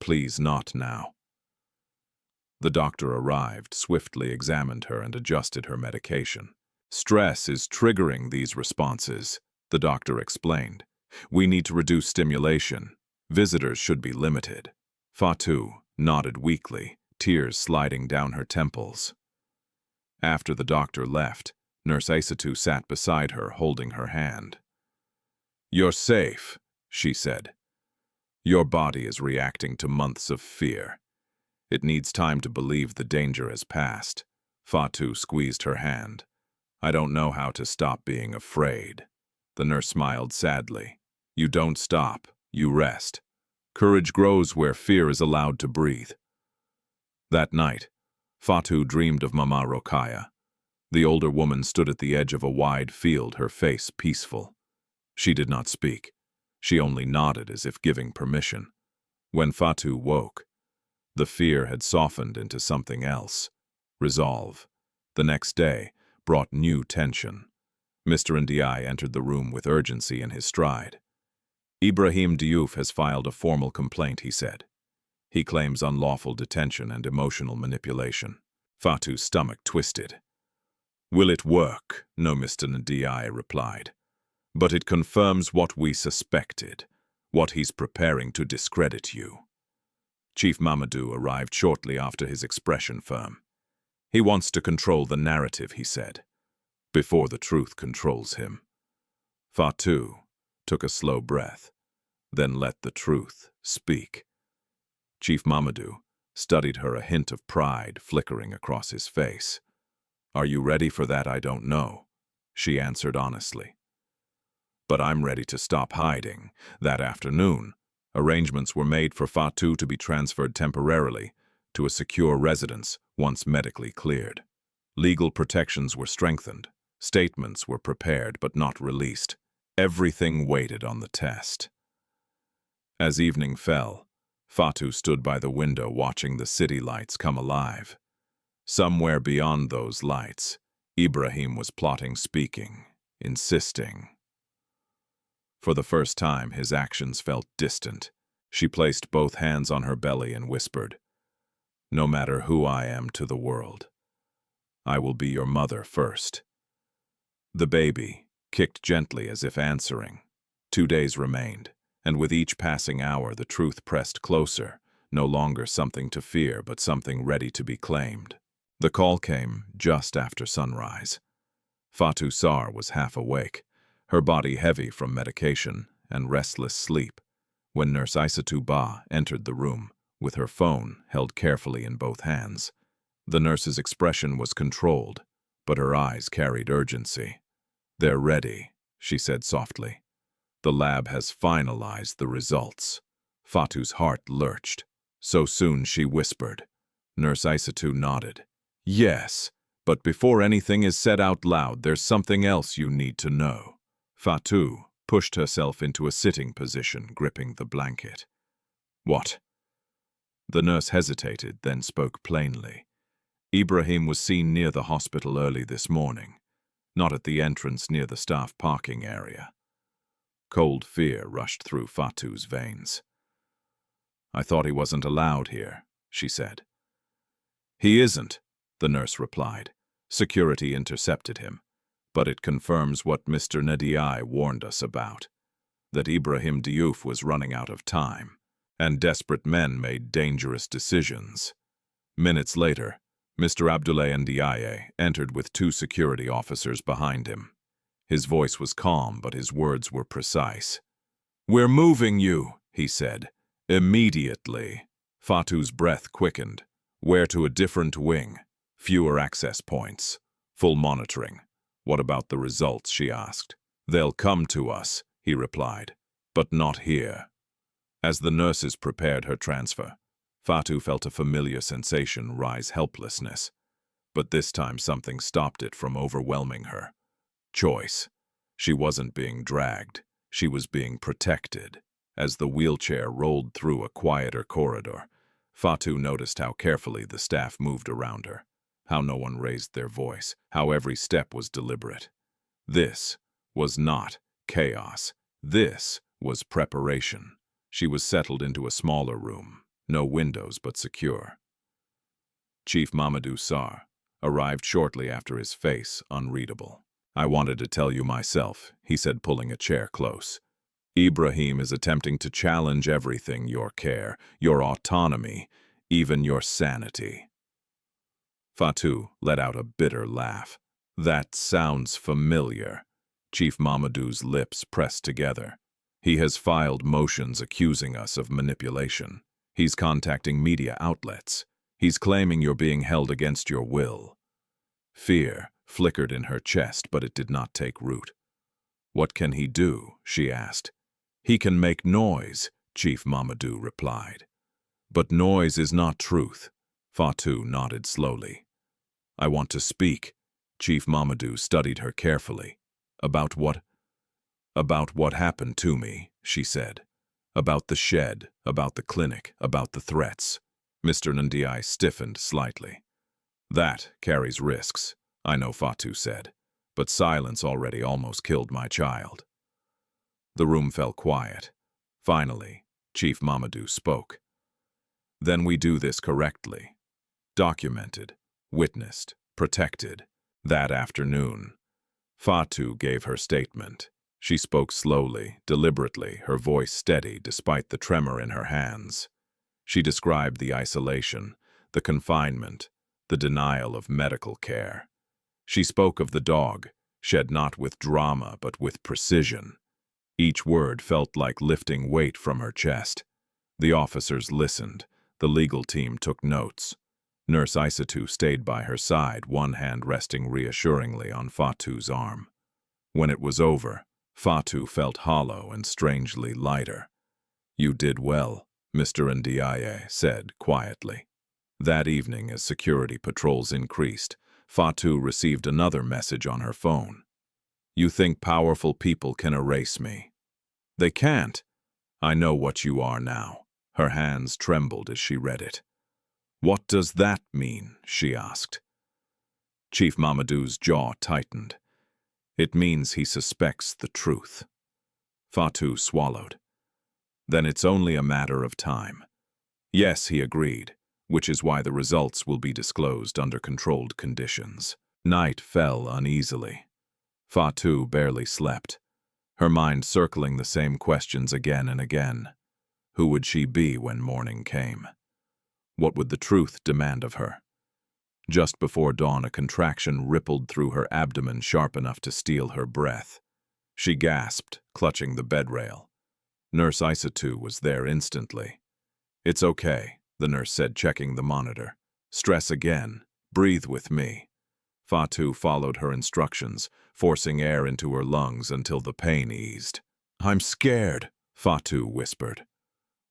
Please, not now. The doctor arrived, swiftly examined her and adjusted her medication. Stress is triggering these responses, the doctor explained. We need to reduce stimulation. Visitors should be limited. Fatou nodded weakly, tears sliding down her temples. After the doctor left, Nurse Aissatou sat beside her, holding her hand. You're safe, she said. Your body is reacting to months of fear. It needs time to believe the danger has passed. Fatou squeezed her hand. I don't know how to stop being afraid. The nurse smiled sadly. You don't stop, you rest. Courage grows where fear is allowed to breathe. That night, Fatou dreamed of Mama Rokhaya. The older woman stood at the edge of a wide field, her face peaceful. She did not speak. She only nodded as if giving permission. When Fatou woke, the fear had softened into something else. Resolve. The next day brought new tension. Mr. Ndiaye entered the room with urgency in his stride. Ibrahim Diouf has filed a formal complaint, he said. He claims unlawful detention and emotional manipulation. Fatou's stomach twisted. Will it work? No, Mr. Ndiaye replied. But it confirms what we suspected, what he's preparing to discredit you. Chief Mamadou arrived shortly after, his expression firm. He wants to control the narrative, he said, before the truth controls him. Fatou took a slow breath, then let the truth speak. Chief Mamadou studied her, a hint of pride flickering across his face. Are you ready for that? I don't know, she answered honestly. But I'm ready to stop hiding. That afternoon, arrangements were made for Fatou to be transferred temporarily to a secure residence once medically cleared. Legal protections were strengthened. Statements were prepared but not released. Everything waited on the test. As evening fell, Fatou stood by the window watching the city lights come alive. Somewhere beyond those lights, Ibrahim was plotting, speaking, insisting. For the first time, his actions felt distant. She placed both hands on her belly and whispered, No matter who I am to the world, I will be your mother first. The baby kicked gently as if answering. 2 days remained, and with each passing hour the truth pressed closer, no longer something to fear but something ready to be claimed. The call came just after sunrise. Fatou Sarr was half awake, her body heavy from medication and restless sleep. when Nurse Isatou Ba entered the room, with her phone held carefully in both hands. The nurse's expression was controlled, but her eyes carried urgency. "They're ready," she said softly. "The lab has finalized the results." Fatou's heart lurched. "So soon?" she whispered. Nurse Isatou nodded. "Yes, but before anything is said out loud, there's something else you need to know." Fatou pushed herself into a sitting position, gripping the blanket. "What?" The nurse hesitated, then spoke plainly. "Ibrahim was seen near the hospital early this morning, not at the entrance near the staff parking area." Cold fear rushed through Fatou's veins. "I thought he wasn't allowed here," she said. "He isn't," the nurse replied. "Security intercepted him. But it confirms what Mr. Ndiaye warned us about, that Ibrahim Diouf was running out of time, and desperate men made dangerous decisions." Minutes later, Mr. Abdoulaye Ndiaye entered with 2 security officers behind him. His voice was calm, but his words were precise. "We're moving you," he said. "Immediately." Fatou's breath quickened. "Where to a different wing? Fewer access points. Full monitoring." "What about the results?" she asked. "They'll come to us," he replied, "but not here." As the nurses prepared her transfer, Fatou felt a familiar sensation rise, helplessness. But this time something stopped it from overwhelming her. Choice. She wasn't being dragged. She was being protected. As the wheelchair rolled through a quieter corridor, Fatou noticed how carefully the staff moved around her, how no one raised their voice, how every step was deliberate. This was not chaos. This was preparation. She was settled into a smaller room, no windows but secure. Chief Mamadou Sarr arrived shortly after, his face unreadable. "I wanted to tell you myself," he said, pulling a chair close. "Ibrahim is attempting to challenge everything: your care, your autonomy, even your sanity." Fatou let out a bitter laugh. "That sounds familiar." Chief Mamadou's lips pressed together. "He has filed motions accusing us of manipulation. He's contacting media outlets. He's claiming you're being held against your will." Fear flickered in her chest, but it did not take root. "What can he do?" she asked. "He can make noise," Chief Mamadou replied. "But noise is not truth." Fatou nodded slowly. "I want to speak." Chief Mamadou studied her carefully. "About what?" "About what happened to me," she said. "About the shed, about the clinic, about the threats." Mr. Ndiaye stiffened slightly. "That carries risks," I know, Fatou said, "but silence already almost killed my child." The room fell quiet. Finally, Chief Mamadou spoke. "Then we do this correctly. Documented, witnessed, protected." That afternoon, Fatou gave her statement. She spoke slowly, deliberately, her voice steady despite the tremor in her hands. She described the isolation, the confinement, the denial of medical care. She spoke of the dog, shed not with drama but with precision. Each word felt like lifting weight from her chest. The officers listened. The legal team took notes. Nurse Isatou stayed by her side, one hand resting reassuringly on Fatou's arm. When it was over, Fatou felt hollow and strangely lighter. "You did well," Mr. Ndiaye said quietly. That evening, as security patrols increased, Fatou received another message on her phone. "You think powerful people can erase me? They can't. I know what you are now." Her hands trembled as she read it. "What does that mean?" she asked. Chief Mamadou's jaw tightened. "It means he suspects the truth." Fatou swallowed. "Then it's only a matter of time." "Yes," he agreed, "which is why the results will be disclosed under controlled conditions." Night fell uneasily. Fatou barely slept, her mind circling the same questions again and again. Who would she be when morning came? What would the truth demand of her? Just before dawn, a contraction rippled through her abdomen, sharp enough to steal her breath. She gasped, clutching the bed rail. Nurse Isatu was there instantly. "It's okay," the nurse said, checking the monitor. "Stress again. Breathe with me." Fatou followed her instructions, forcing air into her lungs until the pain eased. "I'm scared," Fatou whispered.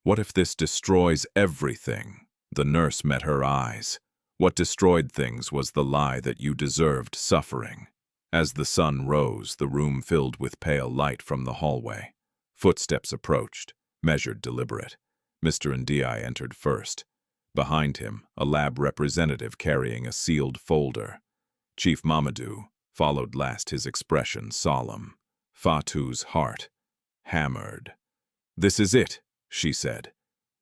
"What if this destroys everything?" The nurse met her eyes. What destroyed things was the lie that you deserved suffering. As the sun rose, the room filled with pale light from the hallway. Footsteps approached, measured, deliberate. Mr. Ndiaye entered first. Behind him, a lab representative carrying a sealed folder. Chief Mamadou followed last, his expression solemn. Fatou's heart hammered. "This is it," she said.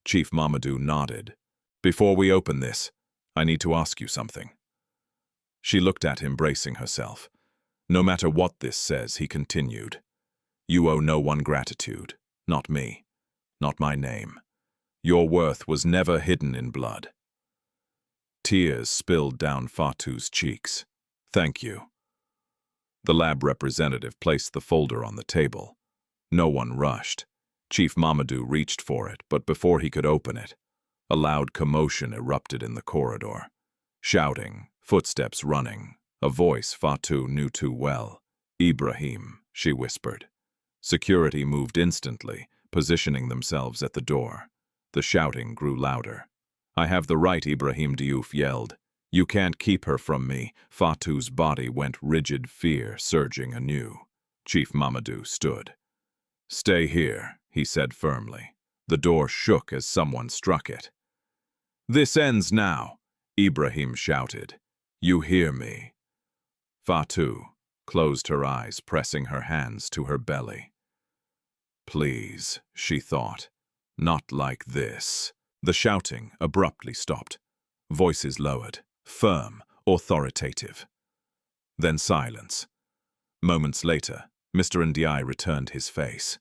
Chief Mamadou nodded. "Before we open this, I need to ask you something." She looked at him, bracing herself. "No matter what this says," he continued, "you owe no one gratitude. Not me. Not my name. Your worth was never hidden in blood." Tears spilled down Fatou's cheeks. "Thank you." The lab representative placed the folder on the table. No one rushed. Chief Mamadou reached for it, but before he could open it, a loud commotion erupted in the corridor. Shouting, footsteps running, a voice Fatou knew too well. "Ibrahim," she whispered. Security moved instantly, positioning themselves at the door. The shouting grew louder. "I have the right," Ibrahim Diouf yelled. "You can't keep her from me." Fatou's body went rigid, fear surging anew. Chief Mamadou stood. "Stay here," he said firmly. The door shook as someone struck it. "This ends now," Ibrahim shouted. "You hear me?" Fatou closed her eyes, pressing her hands to her belly. "Please," she thought, "not like this." The shouting abruptly stopped. Voices lowered, firm, authoritative. Then silence. Moments later, Mr. Ndiaye returned, his face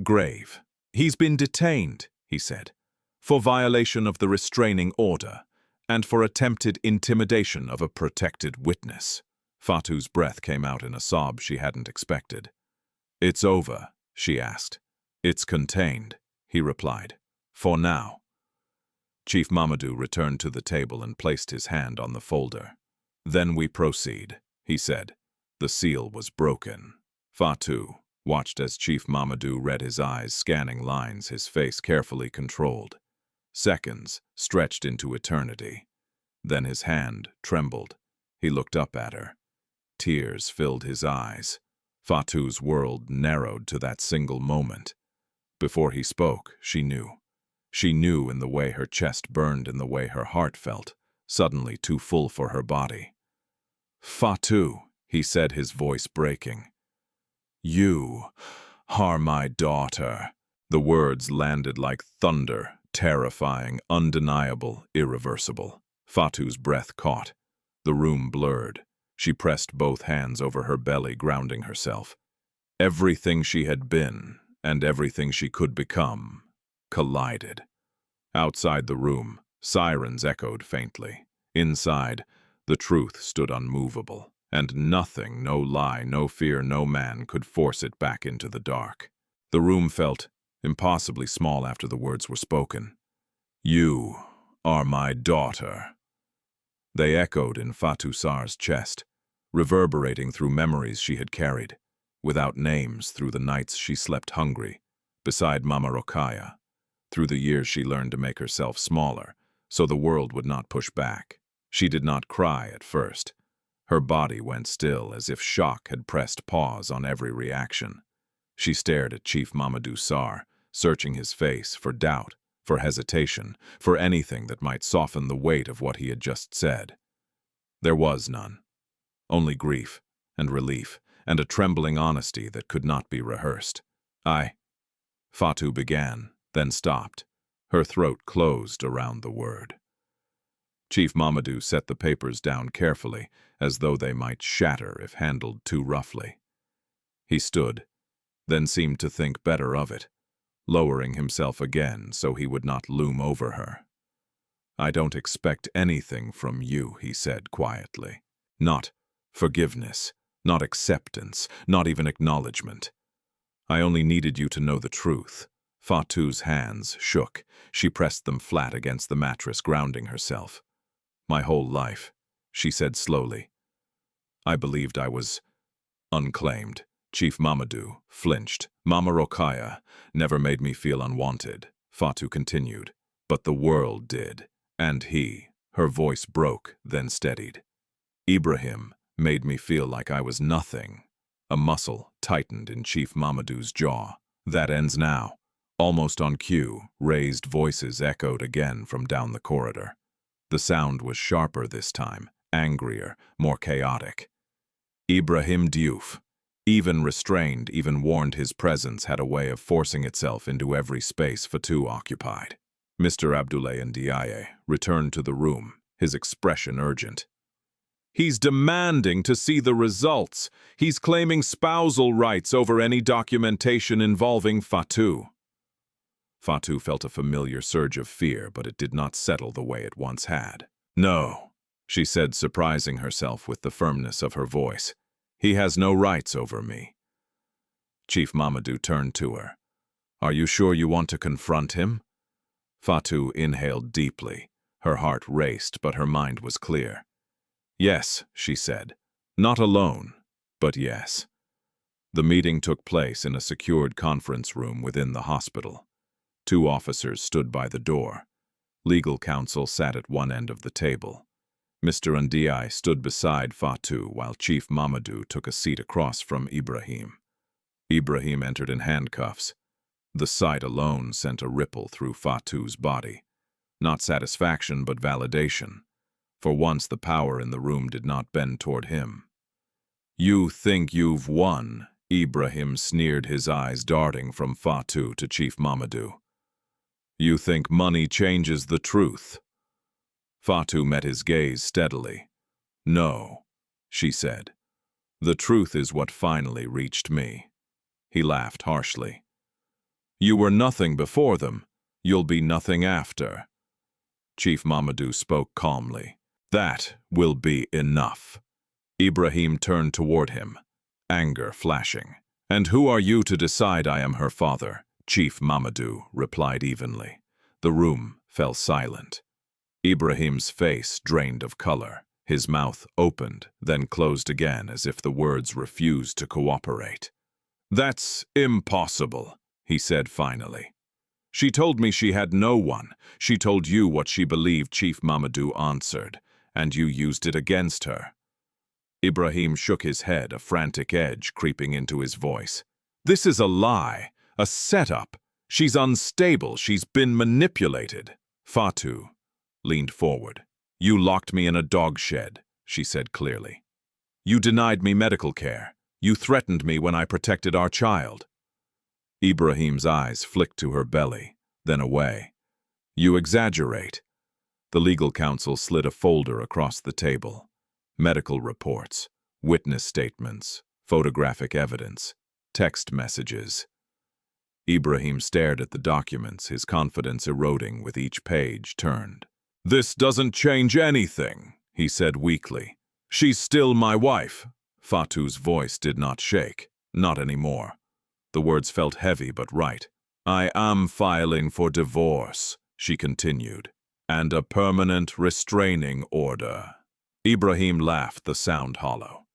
grave. "He's been detained," he said, "for violation of the restraining order and for attempted intimidation of a protected witness." Fatou's breath came out in a sob she hadn't expected. "It's over?" she asked. "It's contained," he replied. "For now." Chief Mamadou returned to the table and placed his hand on the folder. "Then we proceed," he said. The seal was broken. Fatou watched as Chief Mamadou read, his eyes scanning lines, his face carefully controlled. Seconds stretched into eternity. Then his hand trembled. He looked up at her. Tears filled his eyes. Fatou's world narrowed to that single moment. Before he spoke, she knew. She knew in the way her chest burned, in the way her heart felt, suddenly too full for her body. "Fatou," he said, his voice breaking. "You are my daughter." The words landed like thunder, terrifying, undeniable, irreversible. Fatou's breath caught. The room blurred. She pressed both hands over her belly, grounding herself. Everything she had been, and everything she could become, collided. Outside the room, sirens echoed faintly. Inside, the truth stood unmovable, and nothing, no lie, no fear, no man could force it back into the dark. The room felt impossibly small after the words were spoken. "You are my daughter." They echoed in Fatou Sarr's chest, reverberating through memories she had carried, without names, through the nights she slept hungry, beside Mama Rokaya, through the years she learned to make herself smaller, so the world would not push back. She did not cry at first. Her body went still, as if shock had pressed pause on every reaction. She stared at Chief Mamadou Sarr, searching his face for doubt, for hesitation, for anything that might soften the weight of what he had just said. There was none. Only grief and relief, and a trembling honesty that could not be rehearsed. Fatou began, then stopped. Her throat closed around the word. Chief Mamadou set the papers down carefully, as though they might shatter if handled too roughly. He stood, then seemed to think better of it, lowering himself again so he would not loom over her. "I don't expect anything from you," he said quietly. "Not forgiveness, not acceptance, not even acknowledgement. I only needed you to know the truth, Fatou's hands shook. She pressed them flat against the mattress, grounding herself. "My whole life," she said slowly. "I believed I was unclaimed." Chief Mamadou flinched. "Mama Rokhaya never made me feel unwanted," Fatou continued. "But the world did. And he." Her voice broke, then steadied. "Ibrahim made me feel like I was nothing." A muscle tightened in Chief Mamadou's jaw. "That ends now." Almost on cue, raised voices echoed again from down the corridor. The sound was sharper this time, angrier, more chaotic. Ibrahim Diouf, even restrained, even warned, his presence had a way of forcing itself into every space Fatou occupied. Mr. Abdoulaye Ndiaye returned to the room, his expression urgent. "He's demanding to see the results. He's claiming spousal rights over any documentation involving Fatou." Fatou felt a familiar surge of fear, but it did not settle the way it once had. "No," she said, surprising herself with the firmness of her voice. "He has no rights over me." Chief Mamadou turned to her. "Are you sure you want to confront him?" Fatou inhaled deeply. Her heart raced, but her mind was clear. "Yes," she said. "Not alone, but yes." The meeting took place in a secured conference room within the hospital. 2 officers stood by the door. Legal counsel sat at one end of the table. Mr. Ndiaye stood beside Fatou while Chief Mamadou took a seat across from Ibrahim. Ibrahim entered in handcuffs. The sight alone sent a ripple through Fatou's body. Not satisfaction, but validation. For once the power in the room did not bend toward him. "You think you've won," Ibrahim sneered, his eyes darting from Fatou to Chief Mamadou. "You think money changes the truth?" Fatou met his gaze steadily. "No," she said. "The truth is what finally reached me." He laughed harshly. "You were nothing before them. You'll be nothing after." Chief Mamadou spoke calmly. "That will be enough." Ibrahim turned toward him, anger flashing. "And who are you to decide I am her father?" Chief Mamadou replied evenly. The room fell silent. Ibrahim's face drained of color. His mouth opened, then closed again as if the words refused to cooperate. "That's impossible," he said finally. "She told me she had no one. She told you what she believed," Chief Mamadou answered, "and you used it against her." Ibrahim shook his head, a frantic edge creeping into his voice. "This is a lie, a setup. She's unstable. She's been manipulated." Fatou leaned forward. "You locked me in a dog shed," she said clearly. "You denied me medical care. You threatened me when I protected our child." Ibrahim's eyes flicked to her belly, then away. "You exaggerate." The legal counsel slid a folder across the table. Medical reports, witness statements, photographic evidence, text messages. Ibrahim stared at the documents, his confidence eroding with each page turned. "This doesn't change anything," he said weakly. "She's still my wife." Fatou's voice did not shake. Not anymore. The words felt heavy but right. "I am filing for divorce," she continued, "and a permanent restraining order." Ibrahim laughed, the sound hollow.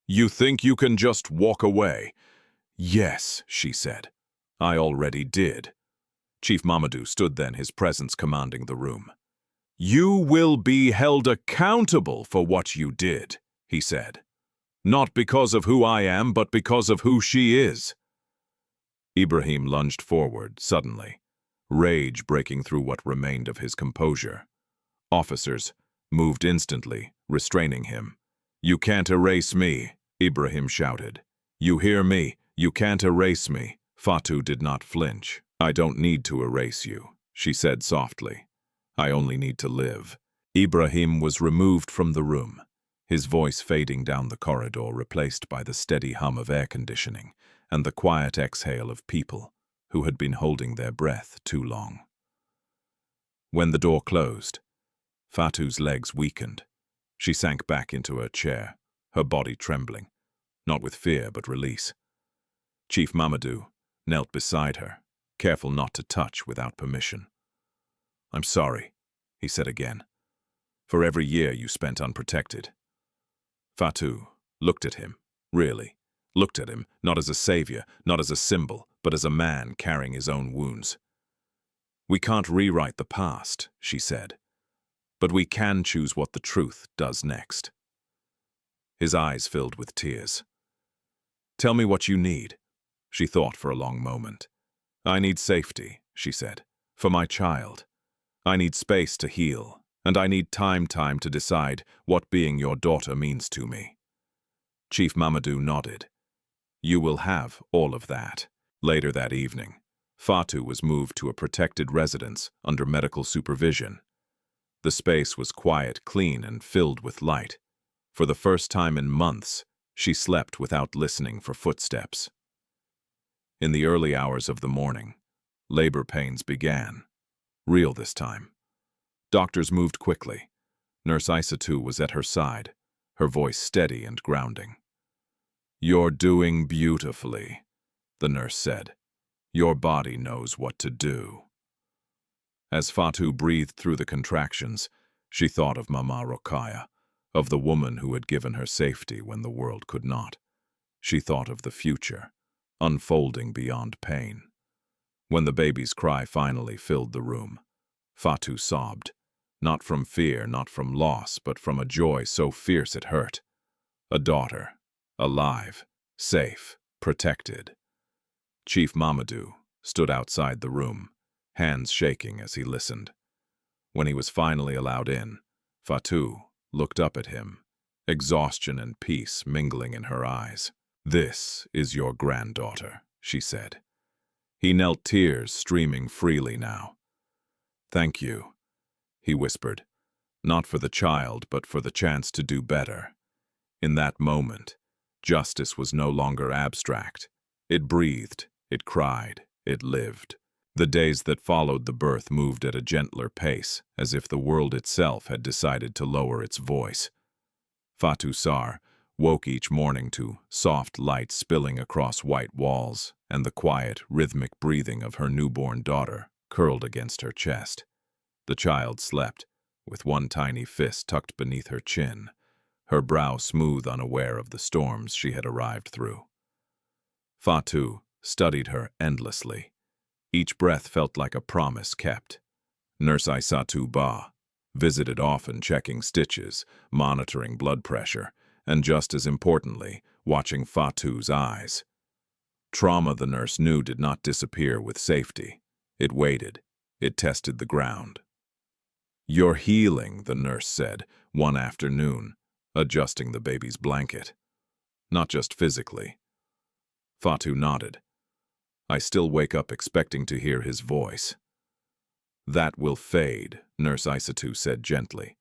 "You think you can just walk away?" "Yes," she said. "I already did." Chief Mamadou stood then, his presence commanding the room. "You will be held accountable for what you did," he said. "Not because of who I am, but because of who she is." Ibrahim lunged forward, suddenly, rage breaking through what remained of his composure. Officers moved instantly, restraining him. "You can't erase me," Ibrahim shouted. "You hear me? You can't erase me." Fatou did not flinch. "I don't need to erase you," she said softly. "I only need to live." Ibrahim was removed from the room, his voice fading down the corridor, replaced by the steady hum of air conditioning and the quiet exhale of people who had been holding their breath too long. When the door closed, Fatou's legs weakened. She sank back into her chair, her body trembling, not with fear but release. Chief Mamadou knelt beside her, careful not to touch without permission. "I'm sorry," he said again, "for every year you spent unprotected." Fatou looked at him, really, looked at him, not as a savior, not as a symbol, but as a man carrying his own wounds. "We can't rewrite the past," she said, "but we can choose what the truth does next." His eyes filled with tears. "Tell me what you need." She thought for a long moment. "I need safety," she said, "for my child. I need space to heal, and I need time to decide what being your daughter means to me." Chief Mamadou nodded. "You will have all of that." Later that evening, Fatou was moved to a protected residence under medical supervision. The space was quiet, clean, and filled with light. For the first time in months, she slept without listening for footsteps. In the early hours of the morning, labor pains began. Real this time. Doctors moved quickly. Nurse Isatou was at her side, her voice steady and grounding. "You're doing beautifully," the nurse said. "Your body knows what to do." As Fatou breathed through the contractions, she thought of Mama Rokhaya, of the woman who had given her safety when the world could not. She thought of the future, unfolding beyond pain. When the baby's cry finally filled the room, Fatou sobbed, not from fear, not from loss, but from a joy so fierce it hurt. A daughter, alive, safe, protected. Chief Mamadou stood outside the room, hands shaking as he listened. When he was finally allowed in, Fatou looked up at him, exhaustion and peace mingling in her eyes. "This is your granddaughter," she said. He knelt, tears streaming freely now. "Thank you," he whispered, "not for the child, but for the chance to do better." In that moment, justice was no longer abstract. It breathed, it cried, it lived. The days that followed the birth moved at a gentler pace, as if the world itself had decided to lower its voice. Fatou Sarr woke each morning to soft light spilling across white walls and the quiet, rhythmic breathing of her newborn daughter curled against her chest. The child slept, with one tiny fist tucked beneath her chin, her brow smooth, unaware of the storms she had arrived through. Fatou studied her endlessly. Each breath felt like a promise kept. Nurse Isatou Ba visited often, checking stitches, monitoring blood pressure, and just as importantly, watching Fatou's eyes. Trauma, the nurse knew, did not disappear with safety. It waited. It tested the ground. "You're healing," the nurse said one afternoon, adjusting the baby's blanket. "Not just physically." Fatou nodded. "I still wake up expecting to hear his voice." "That will fade," Nurse Isatou said gently.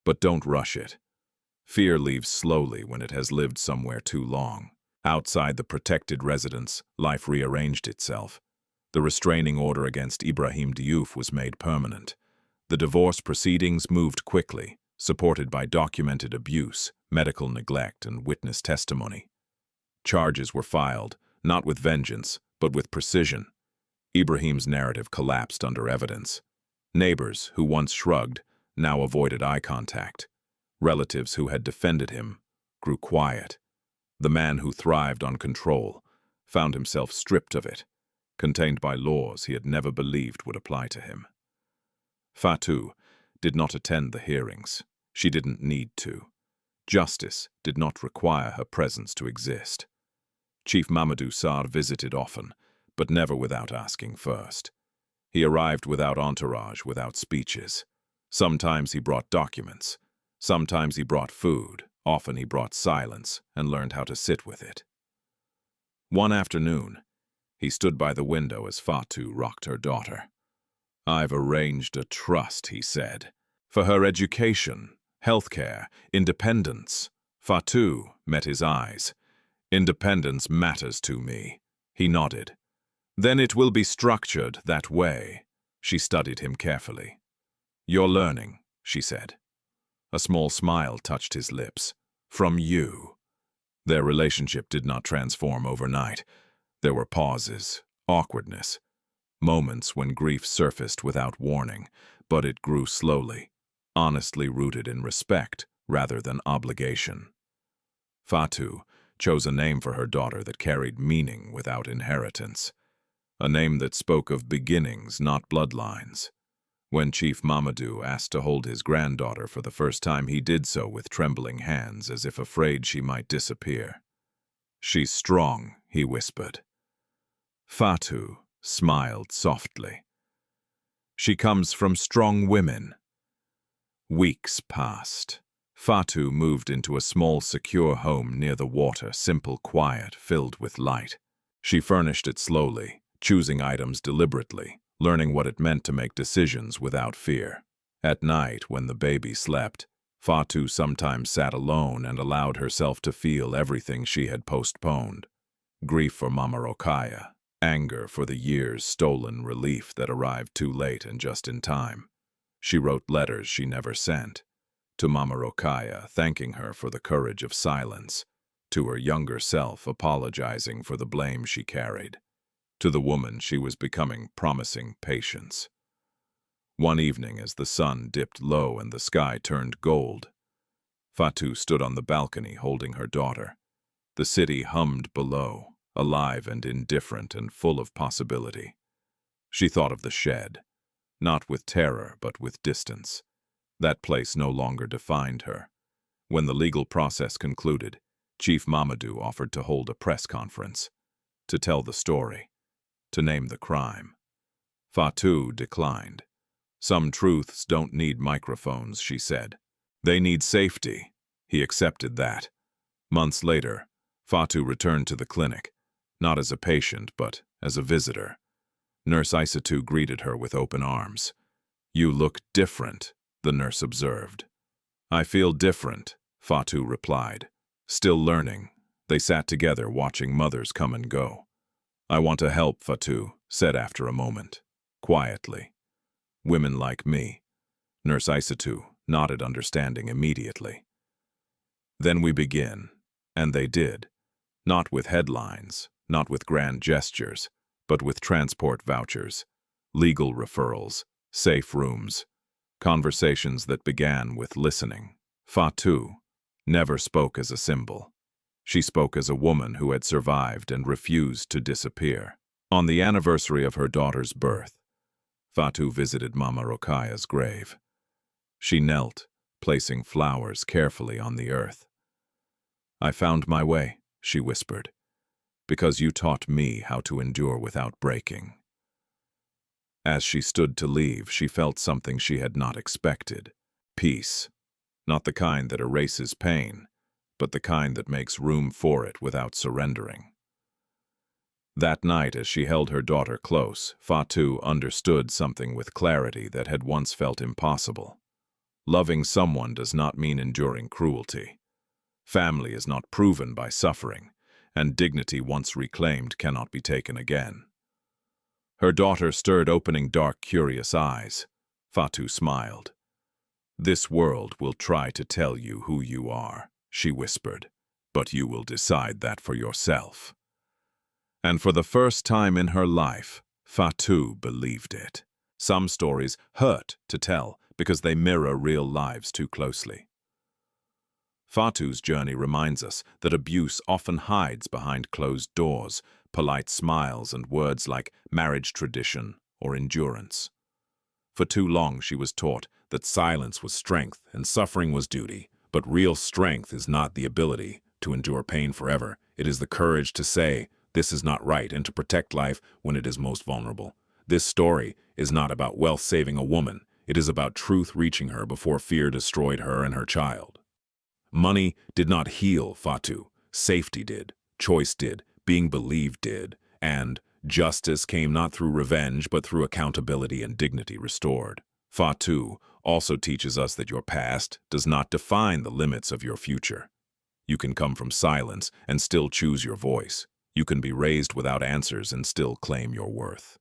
"But don't rush it. Fear leaves slowly when it has lived somewhere too long." Outside the protected residence, life rearranged itself. The restraining order against Ibrahim Diouf was made permanent. The divorce proceedings moved quickly, supported by documented abuse, medical neglect, and witness testimony. Charges were filed, not with vengeance, but with precision. Ibrahim's narrative collapsed under evidence. Neighbors, who once shrugged, now avoided eye contact. Relatives who had defended him grew quiet. The man who thrived on control found himself stripped of it, contained by laws he had never believed would apply to him. Fatou did not attend the hearings. She didn't need to. Justice did not require her presence to exist. Chief Mamadou Sarr visited often, but never without asking first. He arrived without entourage, without speeches. Sometimes he brought documents. Sometimes he brought food. Often he brought silence and learned how to sit with it. One afternoon, he stood by the window as Fatou rocked her daughter. "I've arranged a trust," he said, "for her education, healthcare, independence." Fatou met his eyes. "Independence matters to me." He nodded. "Then it will be structured that way." She studied him carefully. "You're learning," she said. A small smile touched his lips. "From you." Their relationship did not transform overnight. There were pauses, awkwardness. Moments when grief surfaced without warning, but it grew slowly, honestly rooted in respect rather than obligation. Fatou chose a name for her daughter that carried meaning without inheritance, a name that spoke of beginnings, not bloodlines. When Chief Mamadou asked to hold his granddaughter for the first time, he did so with trembling hands, as if afraid she might disappear. "She's strong," he whispered. Fatou smiled softly. "She comes from strong women." Weeks passed. Fatou moved into a small, secure home near the water, simple, quiet, filled with light. She furnished it slowly, choosing items deliberately, learning what it meant to make decisions without fear. At night, when the baby slept, Fatou sometimes sat alone and allowed herself to feel everything she had postponed. Grief for Mama Rokhaya, anger for the years stolen, relief that arrived too late and just in time. She wrote letters she never sent. To Mama Rokhaya, thanking her for the courage of silence. To her younger self, apologizing for the blame she carried. To the woman she was becoming, promising patience. One evening, as the sun dipped low and the sky turned gold, Fatou stood on the balcony holding her daughter. The city hummed below, alive and indifferent and full of possibility. She thought of the shed, not with terror but with distance. That place no longer defined her. When the legal process concluded, Chief Mamadou offered to hold a press conference, to tell the story, to name the crime. Fatou declined. "Some truths don't need microphones," she said. "They need safety." He accepted that. Months later, Fatou returned to the clinic, not as a patient but as a visitor. Nurse Isatou greeted her with open arms. "You look different," the nurse observed. "I feel different," Fatou replied. Still learning, they sat together watching mothers come and go. "I want to help," Fatou said after a moment, quietly. "Women like me." Nurse Isatou nodded understanding immediately. "Then we begin." And they did. Not with headlines, not with grand gestures, but with transport vouchers, legal referrals, safe rooms, conversations that began with listening. Fatou never spoke as a symbol. She spoke as a woman who had survived and refused to disappear. On the anniversary of her daughter's birth, Fatou visited Mama Rokhaya's grave. She knelt, placing flowers carefully on the earth. "I found my way," she whispered, "because you taught me how to endure without breaking." As she stood to leave, she felt something she had not expected. Peace. Not the kind that erases pain, but the kind that makes room for it without surrendering. That night, as she held her daughter close, Fatou understood something with clarity that had once felt impossible. Loving someone does not mean enduring cruelty. Family is not proven by suffering, and dignity once reclaimed cannot be taken again. Her daughter stirred opening dark, curious eyes. Fatou smiled. "This world will try to tell you who you are," she whispered, "but you will decide that for yourself." And for the first time in her life, Fatou believed it. Some stories hurt to tell because they mirror real lives too closely. Fatou's journey reminds us that abuse often hides behind closed doors, polite smiles and words like marriage tradition or endurance. For too long she was taught that silence was strength and suffering was duty, but real strength is not the ability to endure pain forever. It is the courage to say, "This is not right," and to protect life when it is most vulnerable. This story is not about wealth saving a woman. It is about truth reaching her before fear destroyed her and her child. Money did not heal Fatou. Safety did. Choice did. Being believed did. And justice came not through revenge, but through accountability and dignity restored. Fatou also teaches us that your past does not define the limits of your future. You can come from silence and still choose your voice. You can be raised without answers and still claim your worth.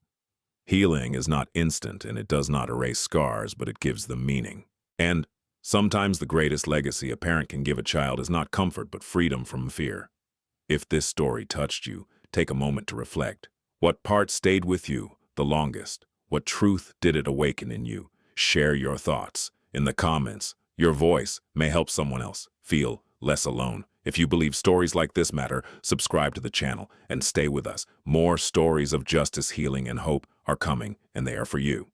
Healing is not instant, and it does not erase scars, but it gives them meaning. And sometimes the greatest legacy a parent can give a child is not comfort, but freedom from fear. If this story touched you, take a moment to reflect. What part stayed with you? the longest? What truth did it awaken in you? Share your thoughts in the comments. Your voice may help someone else feel less alone. If you believe stories like this matter, subscribe to the channel and stay with us. More stories of justice, healing, and hope are coming, and they are for you.